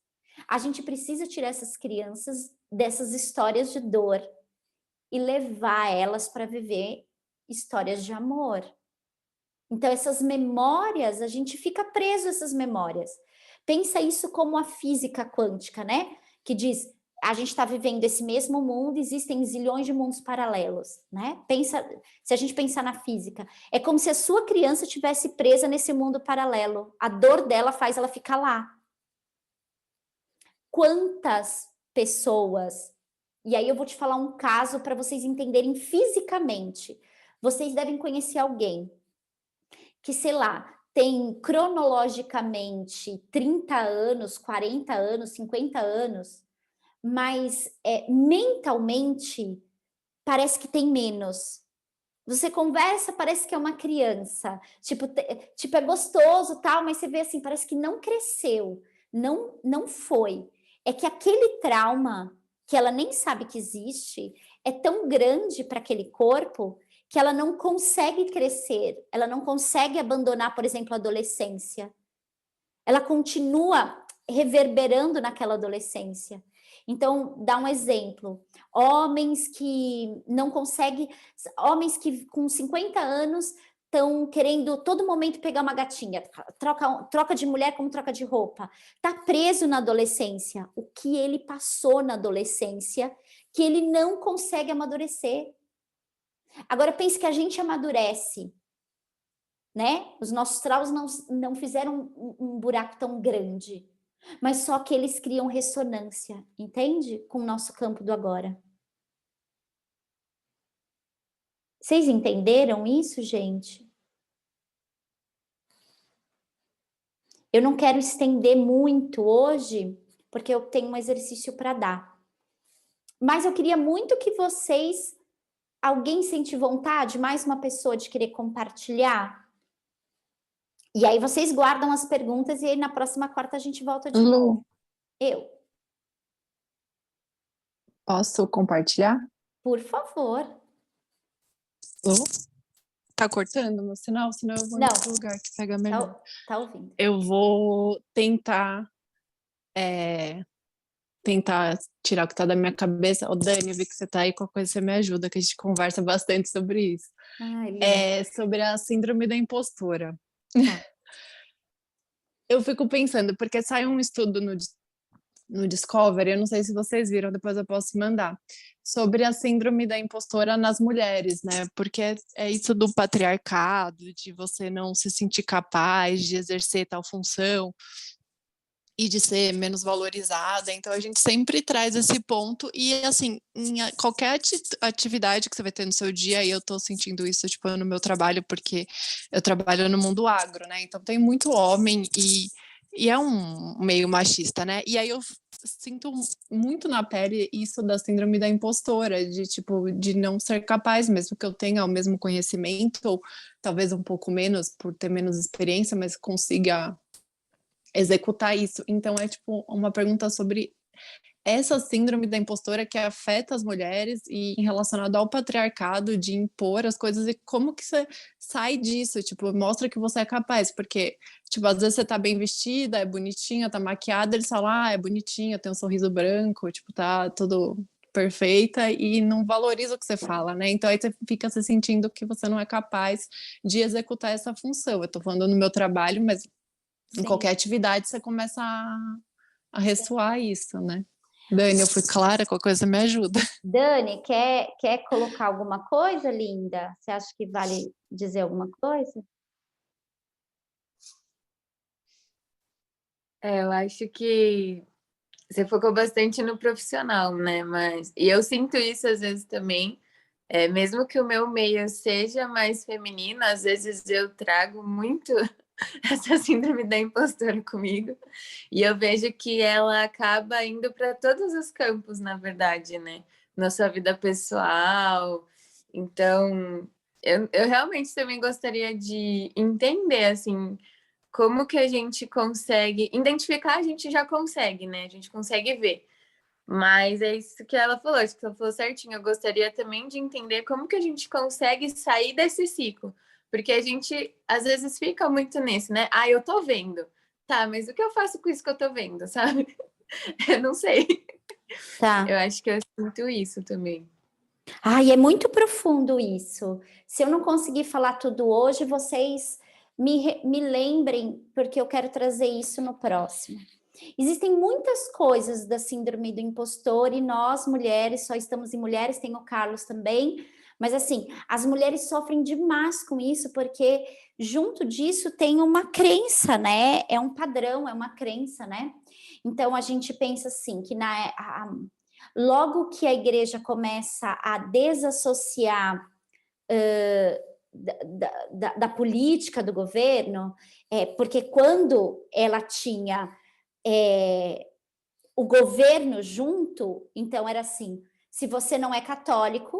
A gente precisa tirar essas crianças dessas histórias de dor e levar elas para viver histórias de amor. Então, essas memórias, a gente fica preso a essas memórias. Pensa isso como a física quântica, né? Que diz, a gente está vivendo esse mesmo mundo, existem zilhões de mundos paralelos, né? Pensa, se a gente pensar na física, é como se a sua criança estivesse presa nesse mundo paralelo. A dor dela faz ela ficar lá. Quantas pessoas, e aí eu vou te falar um caso para vocês entenderem fisicamente. Vocês devem conhecer alguém que, sei lá, tem cronologicamente 30 anos, 40 anos, 50 anos, mas mentalmente parece que tem menos. Você conversa, parece que é uma criança. Tipo, é gostoso, tal, mas você vê assim, parece que não cresceu, não foi. É que aquele trauma, que ela nem sabe que existe, é tão grande para aquele corpo que ela não consegue crescer, ela não consegue abandonar, por exemplo, a adolescência. Ela continua reverberando naquela adolescência. Então, dá um exemplo. Homens que não conseguem, homens que com 50 anos estão querendo todo momento pegar uma gatinha, troca de mulher como troca de roupa. Está preso na adolescência. O que ele passou na adolescência, que ele não consegue amadurecer. Agora pense que a gente amadurece, né? Os nossos traumas não fizeram um buraco tão grande, mas só que eles criam ressonância, entende? Com o nosso campo do agora. Vocês entenderam isso, gente? Eu não quero estender muito hoje, porque eu tenho um exercício para dar. Mas eu queria muito que vocês, alguém sente vontade, mais uma pessoa, de querer compartilhar? E aí vocês guardam as perguntas e aí na próxima quarta a gente volta de novo. Lu, Eu, posso compartilhar? por favor. Lu? Tá cortando meu sinal? Senão eu vou em Não. outro lugar que pega melhor. Tá ouvindo. Eu vou tentar tirar o que tá da minha cabeça. Ô, Dani, eu vi que você tá aí, qualquer coisa você me ajuda, que a gente conversa bastante sobre isso. Ai, Sobre a síndrome da impostora. tá. Eu fico pensando, porque sai um estudo no Discovery, eu não sei se vocês viram, depois eu posso mandar, sobre a síndrome da impostora nas mulheres, né? Porque é isso do patriarcado, de você não se sentir capaz de exercer tal função e de ser menos valorizada. Então a gente sempre traz esse ponto e assim, em qualquer atividade que você vai ter no seu dia, e eu tô sentindo isso tipo no meu trabalho, porque eu trabalho no mundo agro, né? Então tem muito homem e é um meio machista, né? E aí eu sinto muito na pele isso da síndrome da impostora, de tipo, de não ser capaz, mesmo que eu tenha o mesmo conhecimento, ou talvez um pouco menos, por ter menos experiência, mas consiga executar isso. Então é tipo uma pergunta sobre essa síndrome da impostora que afeta as mulheres e relacionado ao patriarcado de impor as coisas e como que você sai disso, tipo, mostra que você é capaz, porque, tipo, às vezes você tá bem vestida, é bonitinha, tá maquiada, eles falam, é bonitinha, tem um sorriso branco, tipo, tá tudo perfeita e não valoriza o que você fala, né? Então aí você fica se sentindo que você não é capaz de executar essa função. Eu tô falando no meu trabalho, mas em Sim. qualquer atividade você começa a ressoar isso, né? Dani, eu fui clara, qualquer coisa me ajuda. Dani, quer colocar alguma coisa, linda? Você acha que vale dizer alguma coisa? Eu acho que você focou bastante no profissional, né? E eu sinto isso às vezes também. Mesmo que o meu meio seja mais feminino, às vezes eu trago muito essa síndrome da impostora comigo. E eu vejo que ela acaba indo para todos os campos, na verdade, né? Na sua vida pessoal. Então, eu realmente também gostaria de entender, assim, como que a gente consegue identificar, a gente já consegue, né? A gente consegue ver. Mas é isso que ela falou, acho que ela falou certinho. Eu gostaria também de entender como que a gente consegue sair desse ciclo. Porque a gente, às vezes, fica muito nesse, né? Ah, eu tô vendo. Tá, mas o que eu faço com isso que eu tô vendo, sabe? Eu não sei. Tá. Eu acho que eu sinto isso também. Ai, é muito profundo isso. Se eu não conseguir falar tudo hoje, vocês me lembrem, porque eu quero trazer isso no próximo. Existem muitas coisas da síndrome do impostor e nós, mulheres, só estamos em mulheres, tem o Carlos também, mas assim, as mulheres sofrem demais com isso, porque junto disso tem uma crença, né? É um padrão, é uma crença, né? Então a gente pensa assim, que logo que a igreja começa a desassociar da política do governo, porque quando ela tinha o governo junto, então era assim, se você não é católico,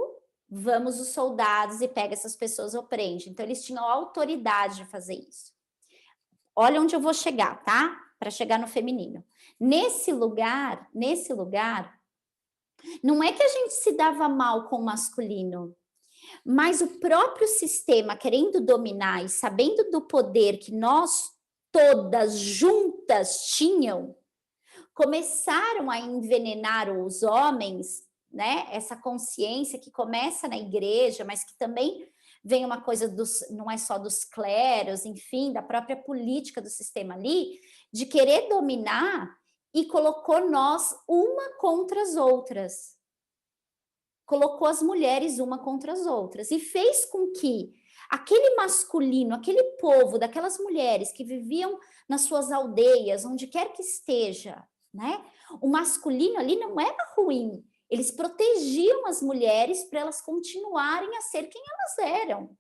vamos os soldados e pega essas pessoas ou prende. Então eles tinham autoridade de fazer isso. Olha onde eu vou chegar, tá? Para chegar no feminino. Nesse lugar, não é que a gente se dava mal com o masculino, mas o próprio sistema querendo dominar e sabendo do poder que nós todas juntas tinham, começaram a envenenar os homens, né? Essa consciência que começa na igreja, mas que também vem uma coisa não é só dos clérigos, enfim, da própria política do sistema ali, de querer dominar e colocou nós uma contra as outras. Colocou as mulheres uma contra as outras e fez com que aquele masculino, aquele povo, daquelas mulheres que viviam nas suas aldeias, onde quer que esteja, né? O masculino ali não era ruim. Eles protegiam as mulheres para elas continuarem a ser quem elas eram.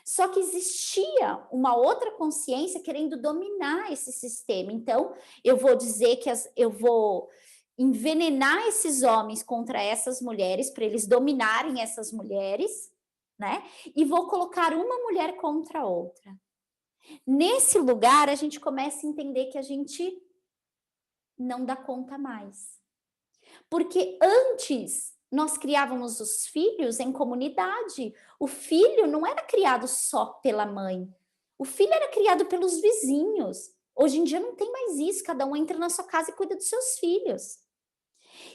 Só que existia uma outra consciência querendo dominar esse sistema. Então, eu vou dizer que eu vou envenenar esses homens contra essas mulheres, para eles dominarem essas mulheres, né? E vou colocar uma mulher contra a outra. Nesse lugar, a gente começa a entender que a gente não dá conta mais. Porque antes nós criávamos os filhos em comunidade. O filho não era criado só pela mãe. O filho era criado pelos vizinhos. Hoje em dia não tem mais isso. Cada um entra na sua casa e cuida dos seus filhos.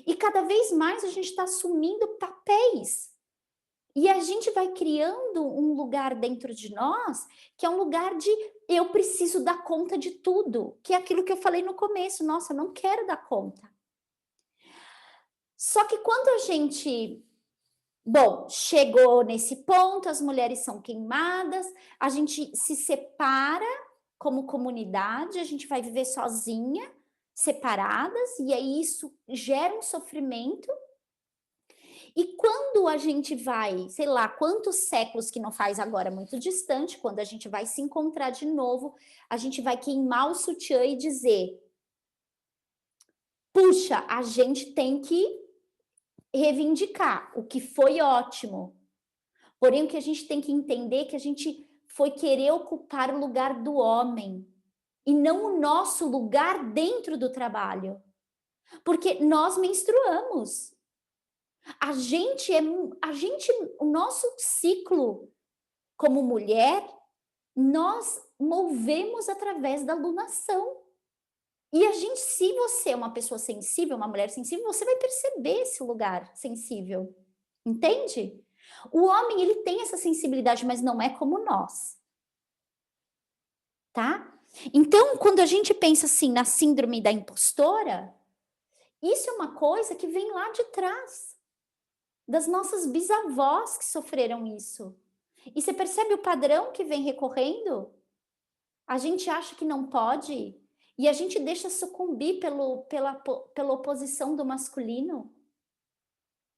E cada vez mais a gente está assumindo papéis. E a gente vai criando um lugar dentro de nós que é um lugar de eu preciso dar conta de tudo. Que é aquilo que eu falei no começo. Nossa, eu não quero dar conta. Só que quando a gente, chegou nesse ponto, as mulheres são queimadas, a gente se separa como comunidade, a gente vai viver sozinha, separadas, e aí isso gera um sofrimento. E quando a gente vai, sei lá, quantos séculos que não faz agora muito distante, quando a gente vai se encontrar de novo, a gente vai queimar o sutiã e dizer: puxa, a gente tem que reivindicar o que foi ótimo. Porém, o que a gente tem que entender é que a gente foi querer ocupar o lugar do homem e não o nosso lugar dentro do trabalho. Porque nós menstruamos. O nosso ciclo como mulher, nós movemos através da lunação. E a gente, se você é uma pessoa sensível, uma mulher sensível, você vai perceber esse lugar sensível. Entende? O homem, ele tem essa sensibilidade, mas não é como nós. Tá? Então, quando a gente pensa assim na síndrome da impostora, isso é uma coisa que vem lá de trás, das nossas bisavós que sofreram isso. E você percebe o padrão que vem recorrendo? A gente acha que não pode e a gente deixa sucumbir pela oposição do masculino,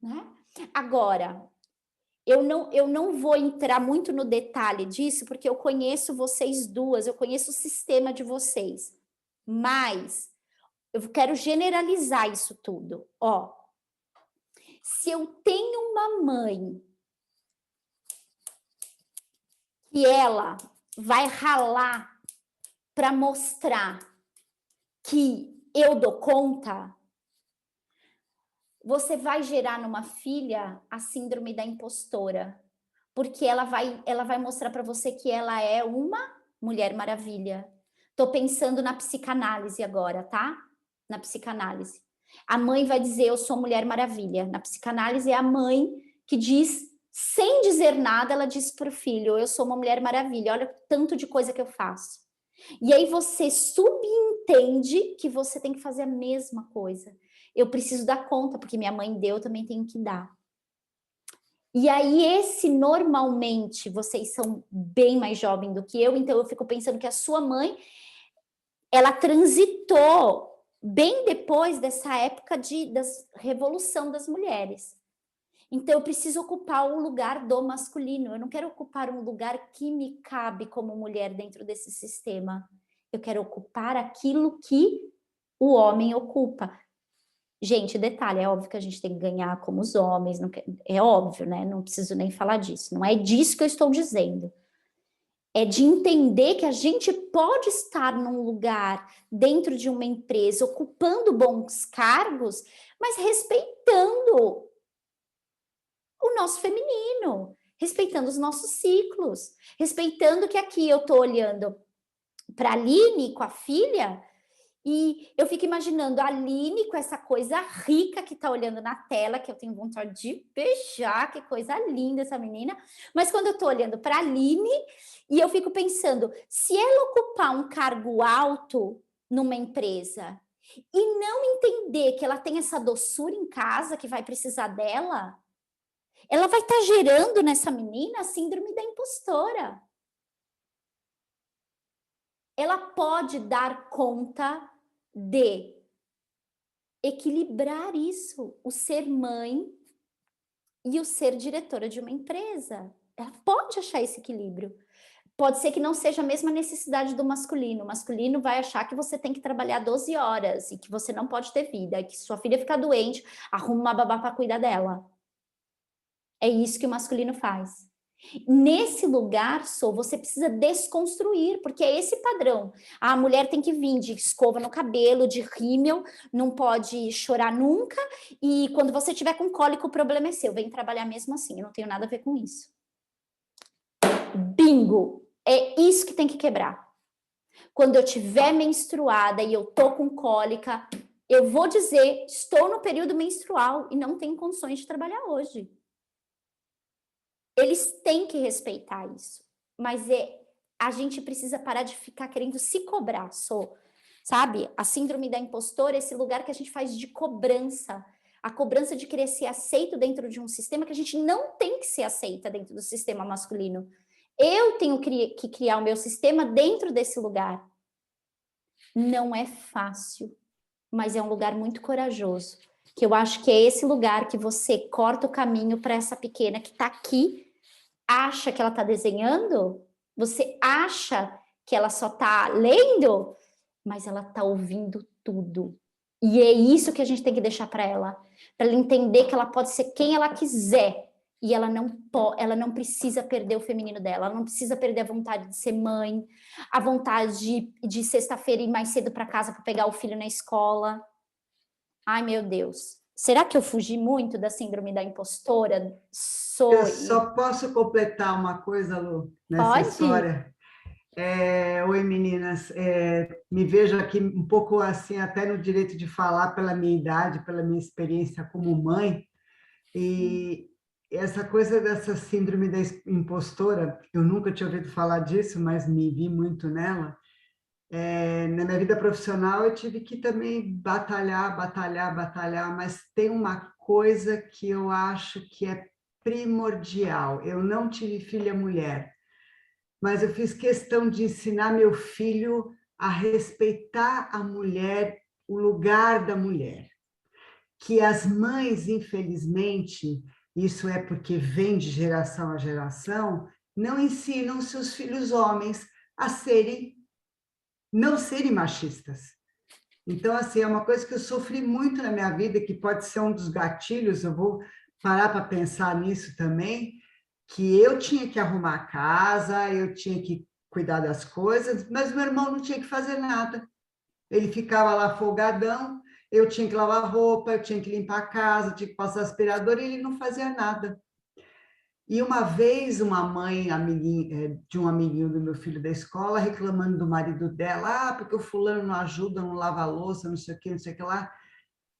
né? Agora, eu não vou entrar muito no detalhe disso, porque eu conheço vocês duas, eu conheço o sistema de vocês, mas eu quero generalizar isso tudo. Ó, se eu tenho uma mãe que ela vai ralar para mostrar que eu dou conta, você vai gerar numa filha a síndrome da impostora, porque ela vai mostrar para você que ela é uma mulher maravilha. Tô pensando na psicanálise agora, tá? Na psicanálise. A mãe vai dizer, eu sou mulher maravilha. Na psicanálise é a mãe que diz, sem dizer nada, ela diz para o filho, eu sou uma mulher maravilha, olha o tanto de coisa que eu faço. E aí você subentende que você tem que fazer a mesma coisa. Eu preciso dar conta, porque minha mãe deu, eu também tenho que dar. E aí normalmente, vocês são bem mais jovens do que eu, então eu fico pensando que a sua mãe, ela transitou bem depois dessa época da revolução das mulheres. Então eu preciso ocupar o lugar do masculino, eu não quero ocupar um lugar que me cabe como mulher dentro desse sistema. Eu quero ocupar aquilo que o homem ocupa. Gente, detalhe, é óbvio que a gente tem que ganhar como os homens, é óbvio, né? Não preciso nem falar disso. Não é disso que eu estou dizendo. É de entender que a gente pode estar num lugar dentro de uma empresa, ocupando bons cargos, mas respeitando o nosso feminino, respeitando os nossos ciclos, respeitando que aqui eu estou olhando para a Aline com a filha, e eu fico imaginando a Aline com essa coisa rica que está olhando na tela, que eu tenho vontade de beijar, que coisa linda essa menina. Mas quando eu estou olhando para a Aline, e eu fico pensando, se ela ocupar um cargo alto numa empresa e não entender que ela tem essa doçura em casa, que vai precisar dela, ela vai estar gerando nessa menina a síndrome da impostora. Ela pode dar conta de equilibrar isso, o ser mãe e o ser diretora de uma empresa. Ela pode achar esse equilíbrio. Pode ser que não seja a mesma necessidade do masculino. O masculino vai achar que você tem que trabalhar 12 horas e que você não pode ter vida, e que sua filha ficar doente, arruma uma babá para cuidar dela. É isso que o masculino faz. Nesse lugar, você precisa desconstruir, porque é esse padrão. A mulher tem que vir de escova no cabelo, de rímel, não pode chorar nunca, e quando você tiver com cólica, o problema é seu. Vem trabalhar mesmo assim, eu não tenho nada a ver com isso. Bingo! É isso que tem que quebrar. Quando eu tiver menstruada e eu tô com cólica, eu vou dizer, estou no período menstrual e não tenho condições de trabalhar hoje. Eles têm que respeitar isso, mas a gente precisa parar de ficar querendo se cobrar, sabe? A síndrome da impostora é esse lugar que a gente faz de cobrança, a cobrança de querer ser aceito dentro de um sistema que a gente não tem que ser aceita dentro do sistema masculino. Eu tenho que criar o meu sistema dentro desse lugar. Não é fácil, mas é um lugar muito corajoso, que eu acho que é esse lugar que você corta o caminho para essa pequena que está aqui, acha que ela está desenhando, você acha que ela só está lendo, mas ela está ouvindo tudo. E é isso que a gente tem que deixar para ela entender que ela pode ser quem ela quiser, e ela não precisa perder o feminino dela, ela não precisa perder a vontade de ser mãe, a vontade de sexta-feira ir mais cedo para casa para pegar o filho na escola. Ai, meu Deus. Será que eu fugi muito da síndrome da impostora? Eu só posso completar uma coisa, Lu, nessa Pode? história. Oi, meninas. Me vejo aqui um pouco assim, até no direito de falar pela minha idade, pela minha experiência como mãe. E essa coisa dessa síndrome da impostora, eu nunca tinha ouvido falar disso, mas me vi muito nela. Na minha vida profissional, eu tive que também batalhar, mas tem uma coisa que eu acho que é primordial. Eu não tive filha mulher, mas eu fiz questão de ensinar meu filho a respeitar a mulher, o lugar da mulher. Que as mães, infelizmente, isso é porque vem de geração a geração, não ensinam seus filhos homens a não serem machistas. Então, assim, é uma coisa que eu sofri muito na minha vida, que pode ser um dos gatilhos, eu vou parar para pensar nisso também, que eu tinha que arrumar a casa, eu tinha que cuidar das coisas, mas meu irmão não tinha que fazer nada. Ele ficava lá folgadão, eu tinha que lavar roupa, eu tinha que limpar a casa, tinha que passar aspirador, e ele não fazia nada. E uma vez uma mãe de um amiguinho do meu filho da escola reclamando do marido dela, porque o fulano não ajuda, não lava a louça, não sei o que, não sei o que lá.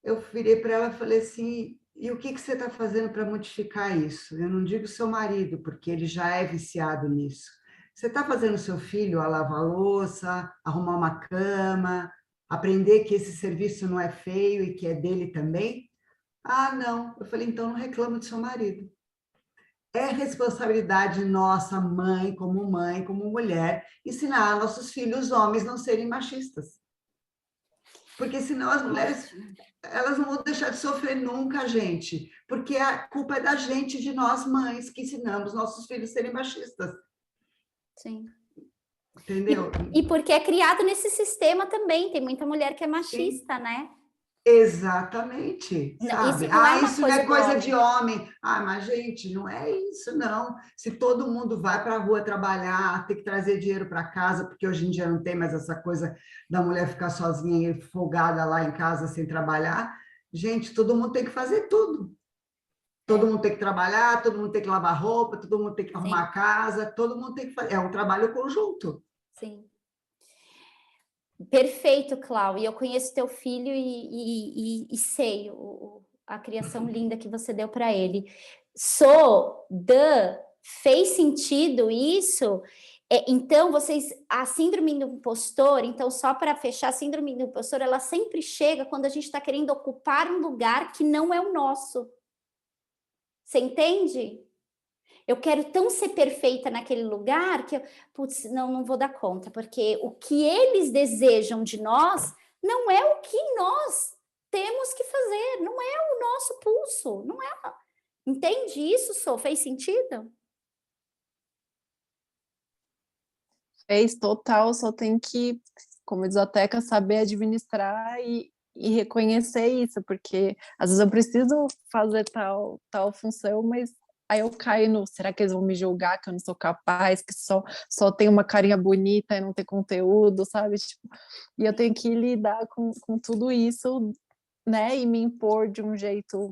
Eu virei para ela e falei assim, e o que você está fazendo para modificar isso? Eu não digo seu marido, porque ele já é viciado nisso. Você está fazendo seu filho a lavar a louça, arrumar uma cama, aprender que esse serviço não é feio e que é dele também? Ah, não. Eu falei, então não reclama do seu marido. É responsabilidade nossa, mãe, como mulher, ensinar nossos filhos homens não serem machistas. Porque senão as mulheres, elas não vão deixar de sofrer nunca, gente. Porque a culpa é da gente, de nós mães, que ensinamos nossos filhos a serem machistas. Sim. Entendeu? E porque é criado nesse sistema também, tem muita mulher que é machista, Sim. né? Exatamente, sabe? Isso não é uma Isso não é coisa coisa de homem. Mas, gente, não é isso, não. Se todo mundo vai para a rua trabalhar, tem que trazer dinheiro para casa, porque hoje em dia não tem mais essa coisa da mulher ficar sozinha e folgada lá em casa sem trabalhar. Gente, todo mundo tem que fazer tudo. Todo mundo tem que trabalhar, todo mundo tem que lavar roupa, todo mundo tem que arrumar a casa, todo mundo tem que fazer. É um trabalho conjunto. Sim. Perfeito, Clau. E eu conheço teu filho e sei a criação linda que você deu para ele. Fez sentido isso? Então, a síndrome do impostor, então, só para fechar, a síndrome do impostor, ela sempre chega quando a gente está querendo ocupar um lugar que não é o nosso. Você entende? Eu quero tão ser perfeita naquele lugar que putz, não vou dar conta, porque o que eles desejam de nós não é o que nós temos que fazer, não é o nosso pulso, não é. Entende isso, Sô? Fez sentido? Fez total, só tem que, como diz a Teca, saber administrar e reconhecer isso, porque às vezes eu preciso fazer tal função, mas aí eu caio no, será que eles vão me julgar que eu não sou capaz, que só tenho uma carinha bonita e não tem conteúdo, sabe? Tipo, e eu tenho que lidar com tudo isso, né? E me impor de um jeito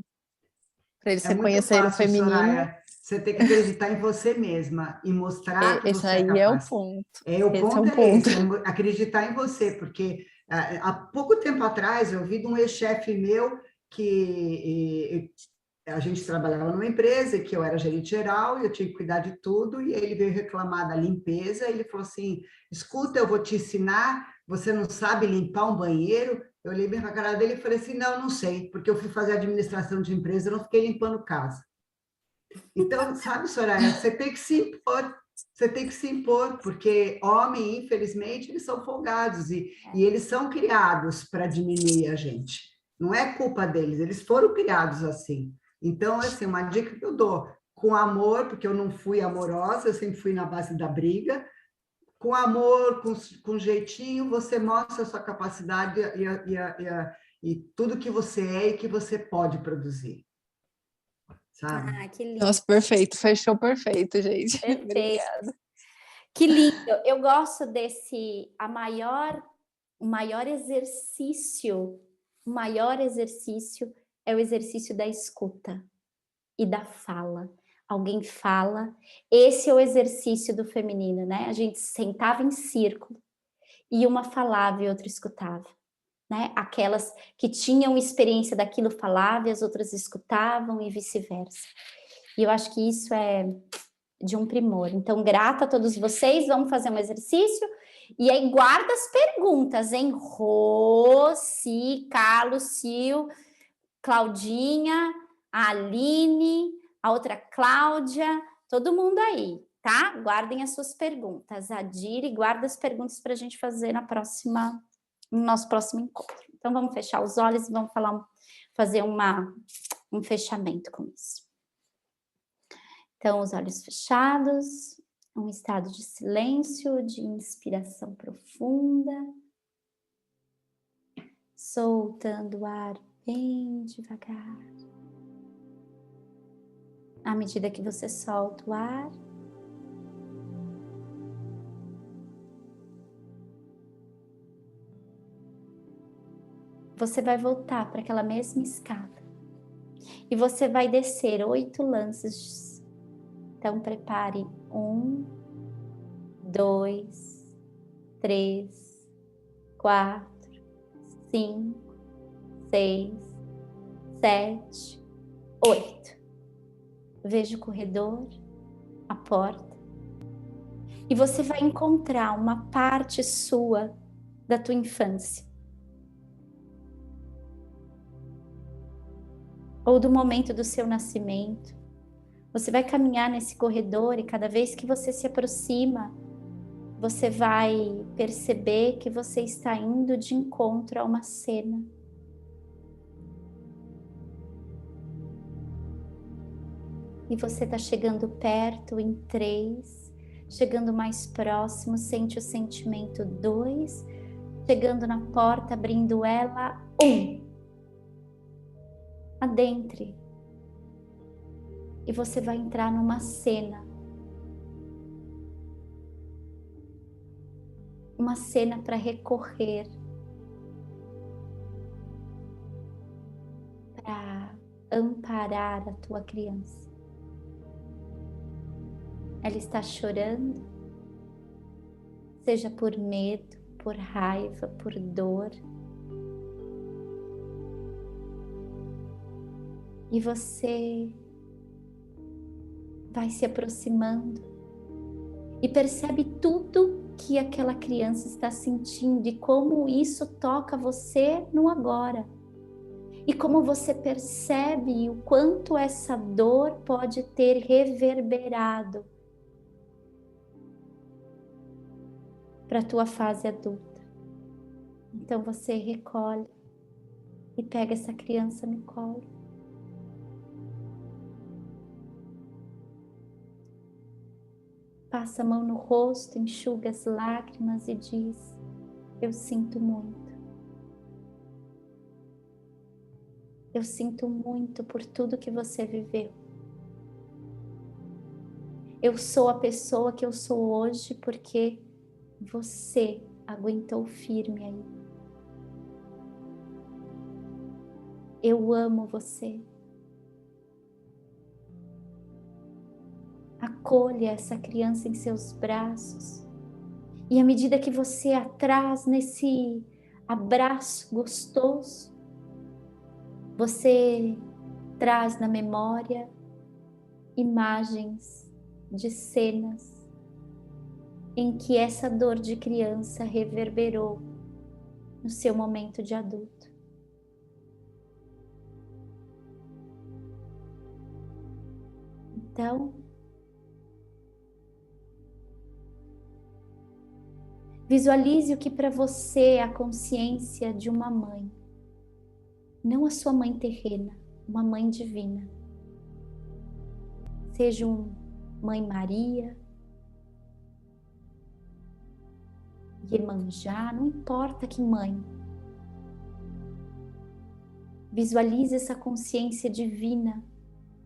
para eles É muito reconhecerem o fácil, feminino. Soraya. Você tem que acreditar em você mesma e mostrar que Esse você é aí é o capaz. ponto. O Esse é ponto o é ponto. esse, é acreditar em você, porque há pouco tempo atrás eu vi de um ex-chefe meu que a gente trabalhava numa empresa que eu era gerente geral e eu tinha que cuidar de tudo, e ele veio reclamar da limpeza, e ele falou assim, escuta, eu vou te ensinar, você não sabe limpar um banheiro? Eu olhei bem para a cara dele e falei assim, não sei, porque eu fui fazer administração de empresa, eu não fiquei limpando casa. Então, sabe, Soraya, você tem que se impor. Você tem que se impor, porque homem, infelizmente, eles são folgados e eles são criados para diminuir a gente. Não é culpa deles, eles foram criados assim. Então, assim, uma dica que eu dou, com amor, porque eu não fui amorosa, eu sempre fui na base da briga, com amor, com jeitinho, você mostra a sua capacidade e tudo que você é e que você pode produzir. Sabe? Que lindo. Nossa, perfeito, fechou perfeito, gente. Perfeito. Obrigada. Que lindo. Eu gosto o maior exercício é o exercício da escuta e da fala. alguém fala. Esse é o exercício do feminino, né? A gente sentava em círculo e uma falava e outra escutava, né? Aquelas que tinham experiência daquilo falavam e as outras escutavam e vice-versa. E eu acho que isso é de um primor. Então, grata a todos vocês, vamos fazer um exercício. E aí, guarda as perguntas, hein? Rô, Si, Carlos, Sil, Claudinha, a Aline, a outra Cláudia, todo mundo aí, tá? Guardem as suas perguntas. A Diri, guarda as perguntas para a gente fazer no nosso próximo encontro. Então, vamos fechar os olhos e vamos fazer um fechamento com isso. Então, os olhos fechados, um estado de silêncio, de inspiração profunda, soltando o ar bem devagar. À medida que você solta o ar, você vai voltar para aquela mesma escada e você vai descer 8 lances. Então, prepare 1, 2, 3, 4, 5, 6, 7, 8. Veja o corredor, a porta. E você vai encontrar uma parte sua da tua infância. Ou do momento do seu nascimento. Você vai caminhar nesse corredor e cada vez que você se aproxima, você vai perceber que você está indo de encontro a uma cena. E você está chegando perto em 3, chegando mais próximo, sente o sentimento 2, chegando na porta, abrindo ela, 1. Adentre. E você vai entrar numa cena. Uma cena para recorrer. Para amparar a tua criança. Ela está chorando, seja por medo, por raiva, por dor. E você vai se aproximando e percebe tudo que aquela criança está sentindo e como isso toca você no agora. E como você percebe o quanto essa dor pode ter reverberado para a tua fase adulta. Então você recolhe e pega essa criança no colo. Passa a mão no rosto, enxuga as lágrimas e diz: eu sinto muito. Eu sinto muito por tudo que você viveu. Eu sou a pessoa que eu sou hoje porque você aguentou firme aí. Eu amo você. Acolha essa criança em seus braços. E à medida que você a traz nesse abraço gostoso, você traz na memória imagens de cenas em que essa dor de criança reverberou no seu momento de adulto. Então, visualize o que para você é a consciência de uma mãe. Não a sua mãe terrena, uma mãe divina. Seja Mãe Maria, Iemanjá, não importa que mãe. Visualize essa consciência divina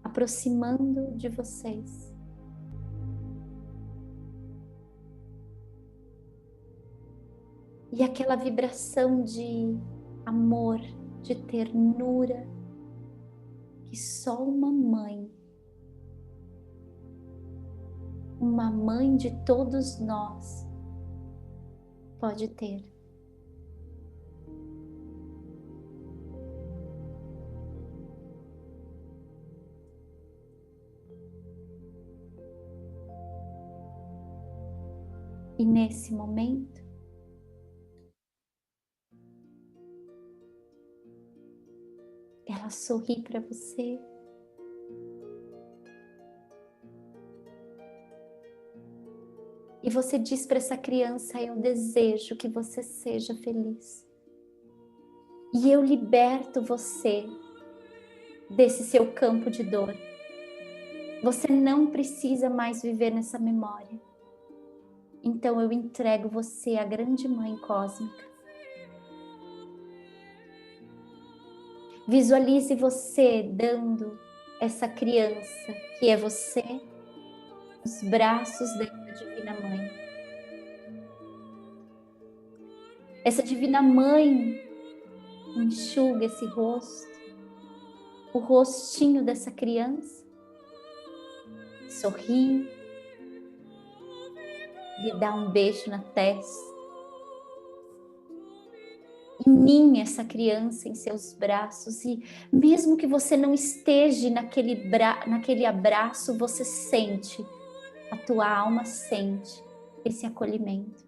aproximando de vocês. E aquela vibração de amor, de ternura, que só uma mãe uma mãe de todos nós pode ter. E nesse momento, ela sorri para você. E você diz para essa criança: eu desejo que você seja feliz. E eu liberto você desse seu campo de dor. Você não precisa mais viver nessa memória. Então eu entrego você à grande mãe cósmica. Visualize você dando essa criança, que é você, nos braços dessa divina mãe. Essa divina mãe enxuga esse rosto, o rostinho dessa criança, sorri, lhe dá um beijo na testa, ninha essa criança em seus braços, e mesmo que você não esteja naquele abraço, você sente, a tua alma sente esse acolhimento.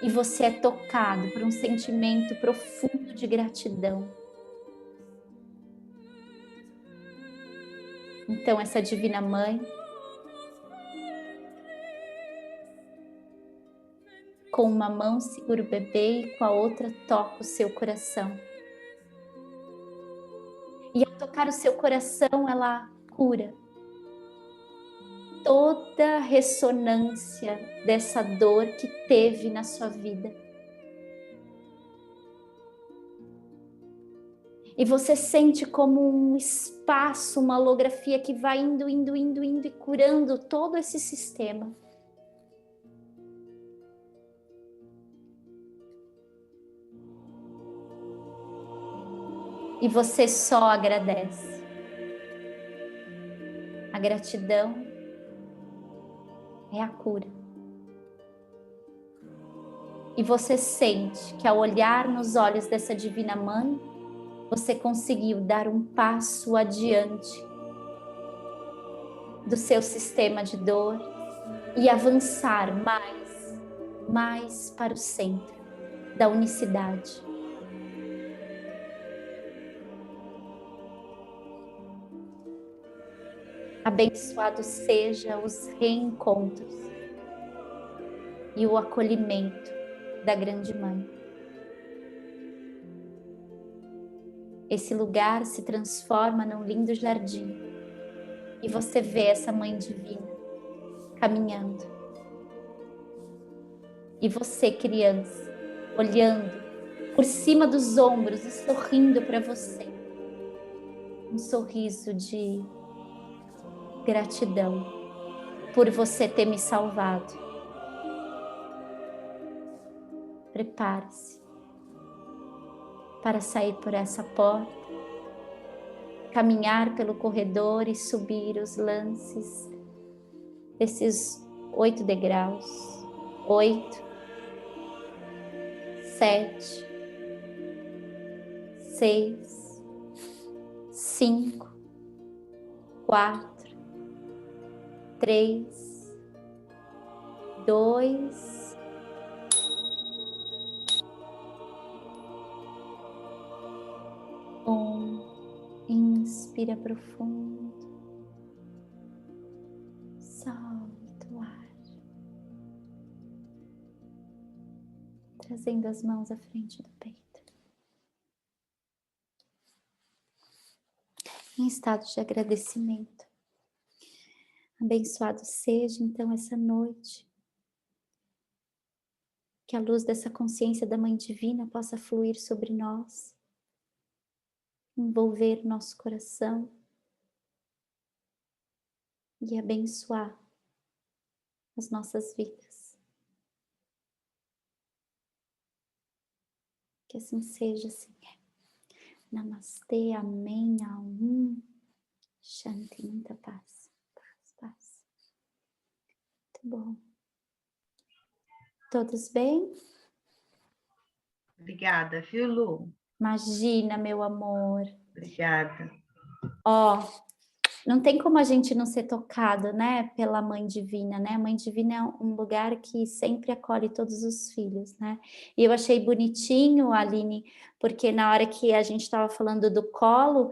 E você é tocado por um sentimento profundo de gratidão. Então essa divina mãe, com uma mão segura o bebê e com a outra toca o seu coração. E ao tocar o seu coração, ela cura toda a ressonância dessa dor que teve na sua vida. E você sente como um espaço, uma holografia que vai indo e curando todo esse sistema. E você só agradece. A gratidão é a cura. E você sente que ao olhar nos olhos dessa divina mãe, você conseguiu dar um passo adiante do seu sistema de dor e avançar mais para o centro da unicidade. Abençoados sejam os reencontros e o acolhimento da Grande Mãe. Esse lugar se transforma num lindo jardim e você vê essa Mãe Divina caminhando. E você, criança, olhando por cima dos ombros e sorrindo para você. Um sorriso de gratidão por você ter me salvado. Prepare-se para sair por essa porta, caminhar pelo corredor e subir os lances desses 8 degraus. 8, 7, 6, 5, 4, 3, 2, inspira profundo, solta o ar, trazendo as mãos à frente do peito. Em estado de agradecimento. Abençoado seja então essa noite, que a luz dessa consciência da Mãe Divina possa fluir sobre nós, envolver nosso coração e abençoar as nossas vidas. Que assim seja, assim é. Namastê, amém, aum, shanti, muita paz, paz, paz. bom. Todos bem? Obrigada, viu, Lu? Imagina, meu amor. Obrigada. Ó, não tem como a gente não ser tocado, né, pela Mãe Divina, né? A Mãe Divina é um lugar que sempre acolhe todos os filhos, né? E eu achei bonitinho, Aline, porque na hora que a gente estava falando do colo,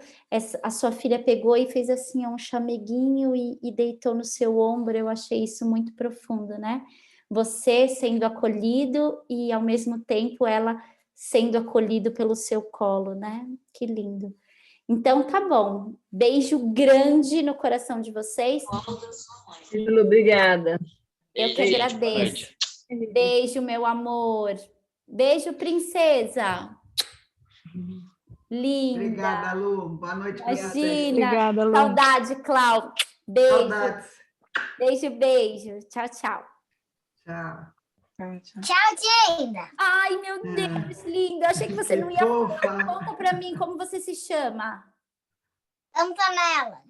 a sua filha pegou e fez assim um chameguinho e deitou no seu ombro. Eu achei isso muito profundo, né? Você sendo acolhido e ao mesmo tempo ela sendo acolhido pelo seu colo, né? Que lindo. Então, tá bom. Beijo grande no coração de vocês. Lu, obrigada. Eu que agradeço. Beijo, meu amor. Beijo, princesa. Linda. Obrigada, Lu. Boa noite para vocês. Imagina. Obrigada, Lu. Saudade, Clau. Beijo. Saudades. Beijo, beijo. Tchau, tchau. Tchau. Tchau, Dinda. Ai, meu Deus, lindo. Eu achei que você não ia Fofa. Conta pra mim como você se chama. Antonella.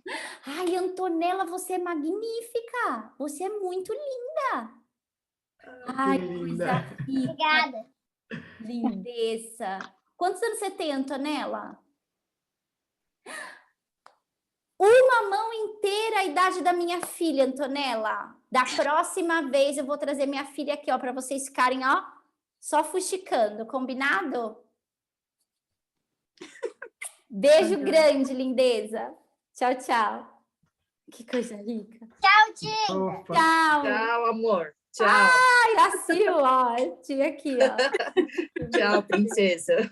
Ai, Antonella, você é magnífica. Você é muito linda. Ai, Que coisa linda. rica, Obrigada. lindeza. Quantos anos você tem, Antonella? Uma mão inteira a idade da minha filha, Antonella. Da próxima vez eu vou trazer minha filha aqui, ó, para vocês ficarem, ó, só fuxicando, combinado? Beijo grande, lindeza. Tchau, tchau. Que coisa rica. Tchau, Dinda. Fofa. Tchau. Tchau, amor. Tchau. Ai, a Sil, ó, tinha aqui, ó. Tchau, princesa.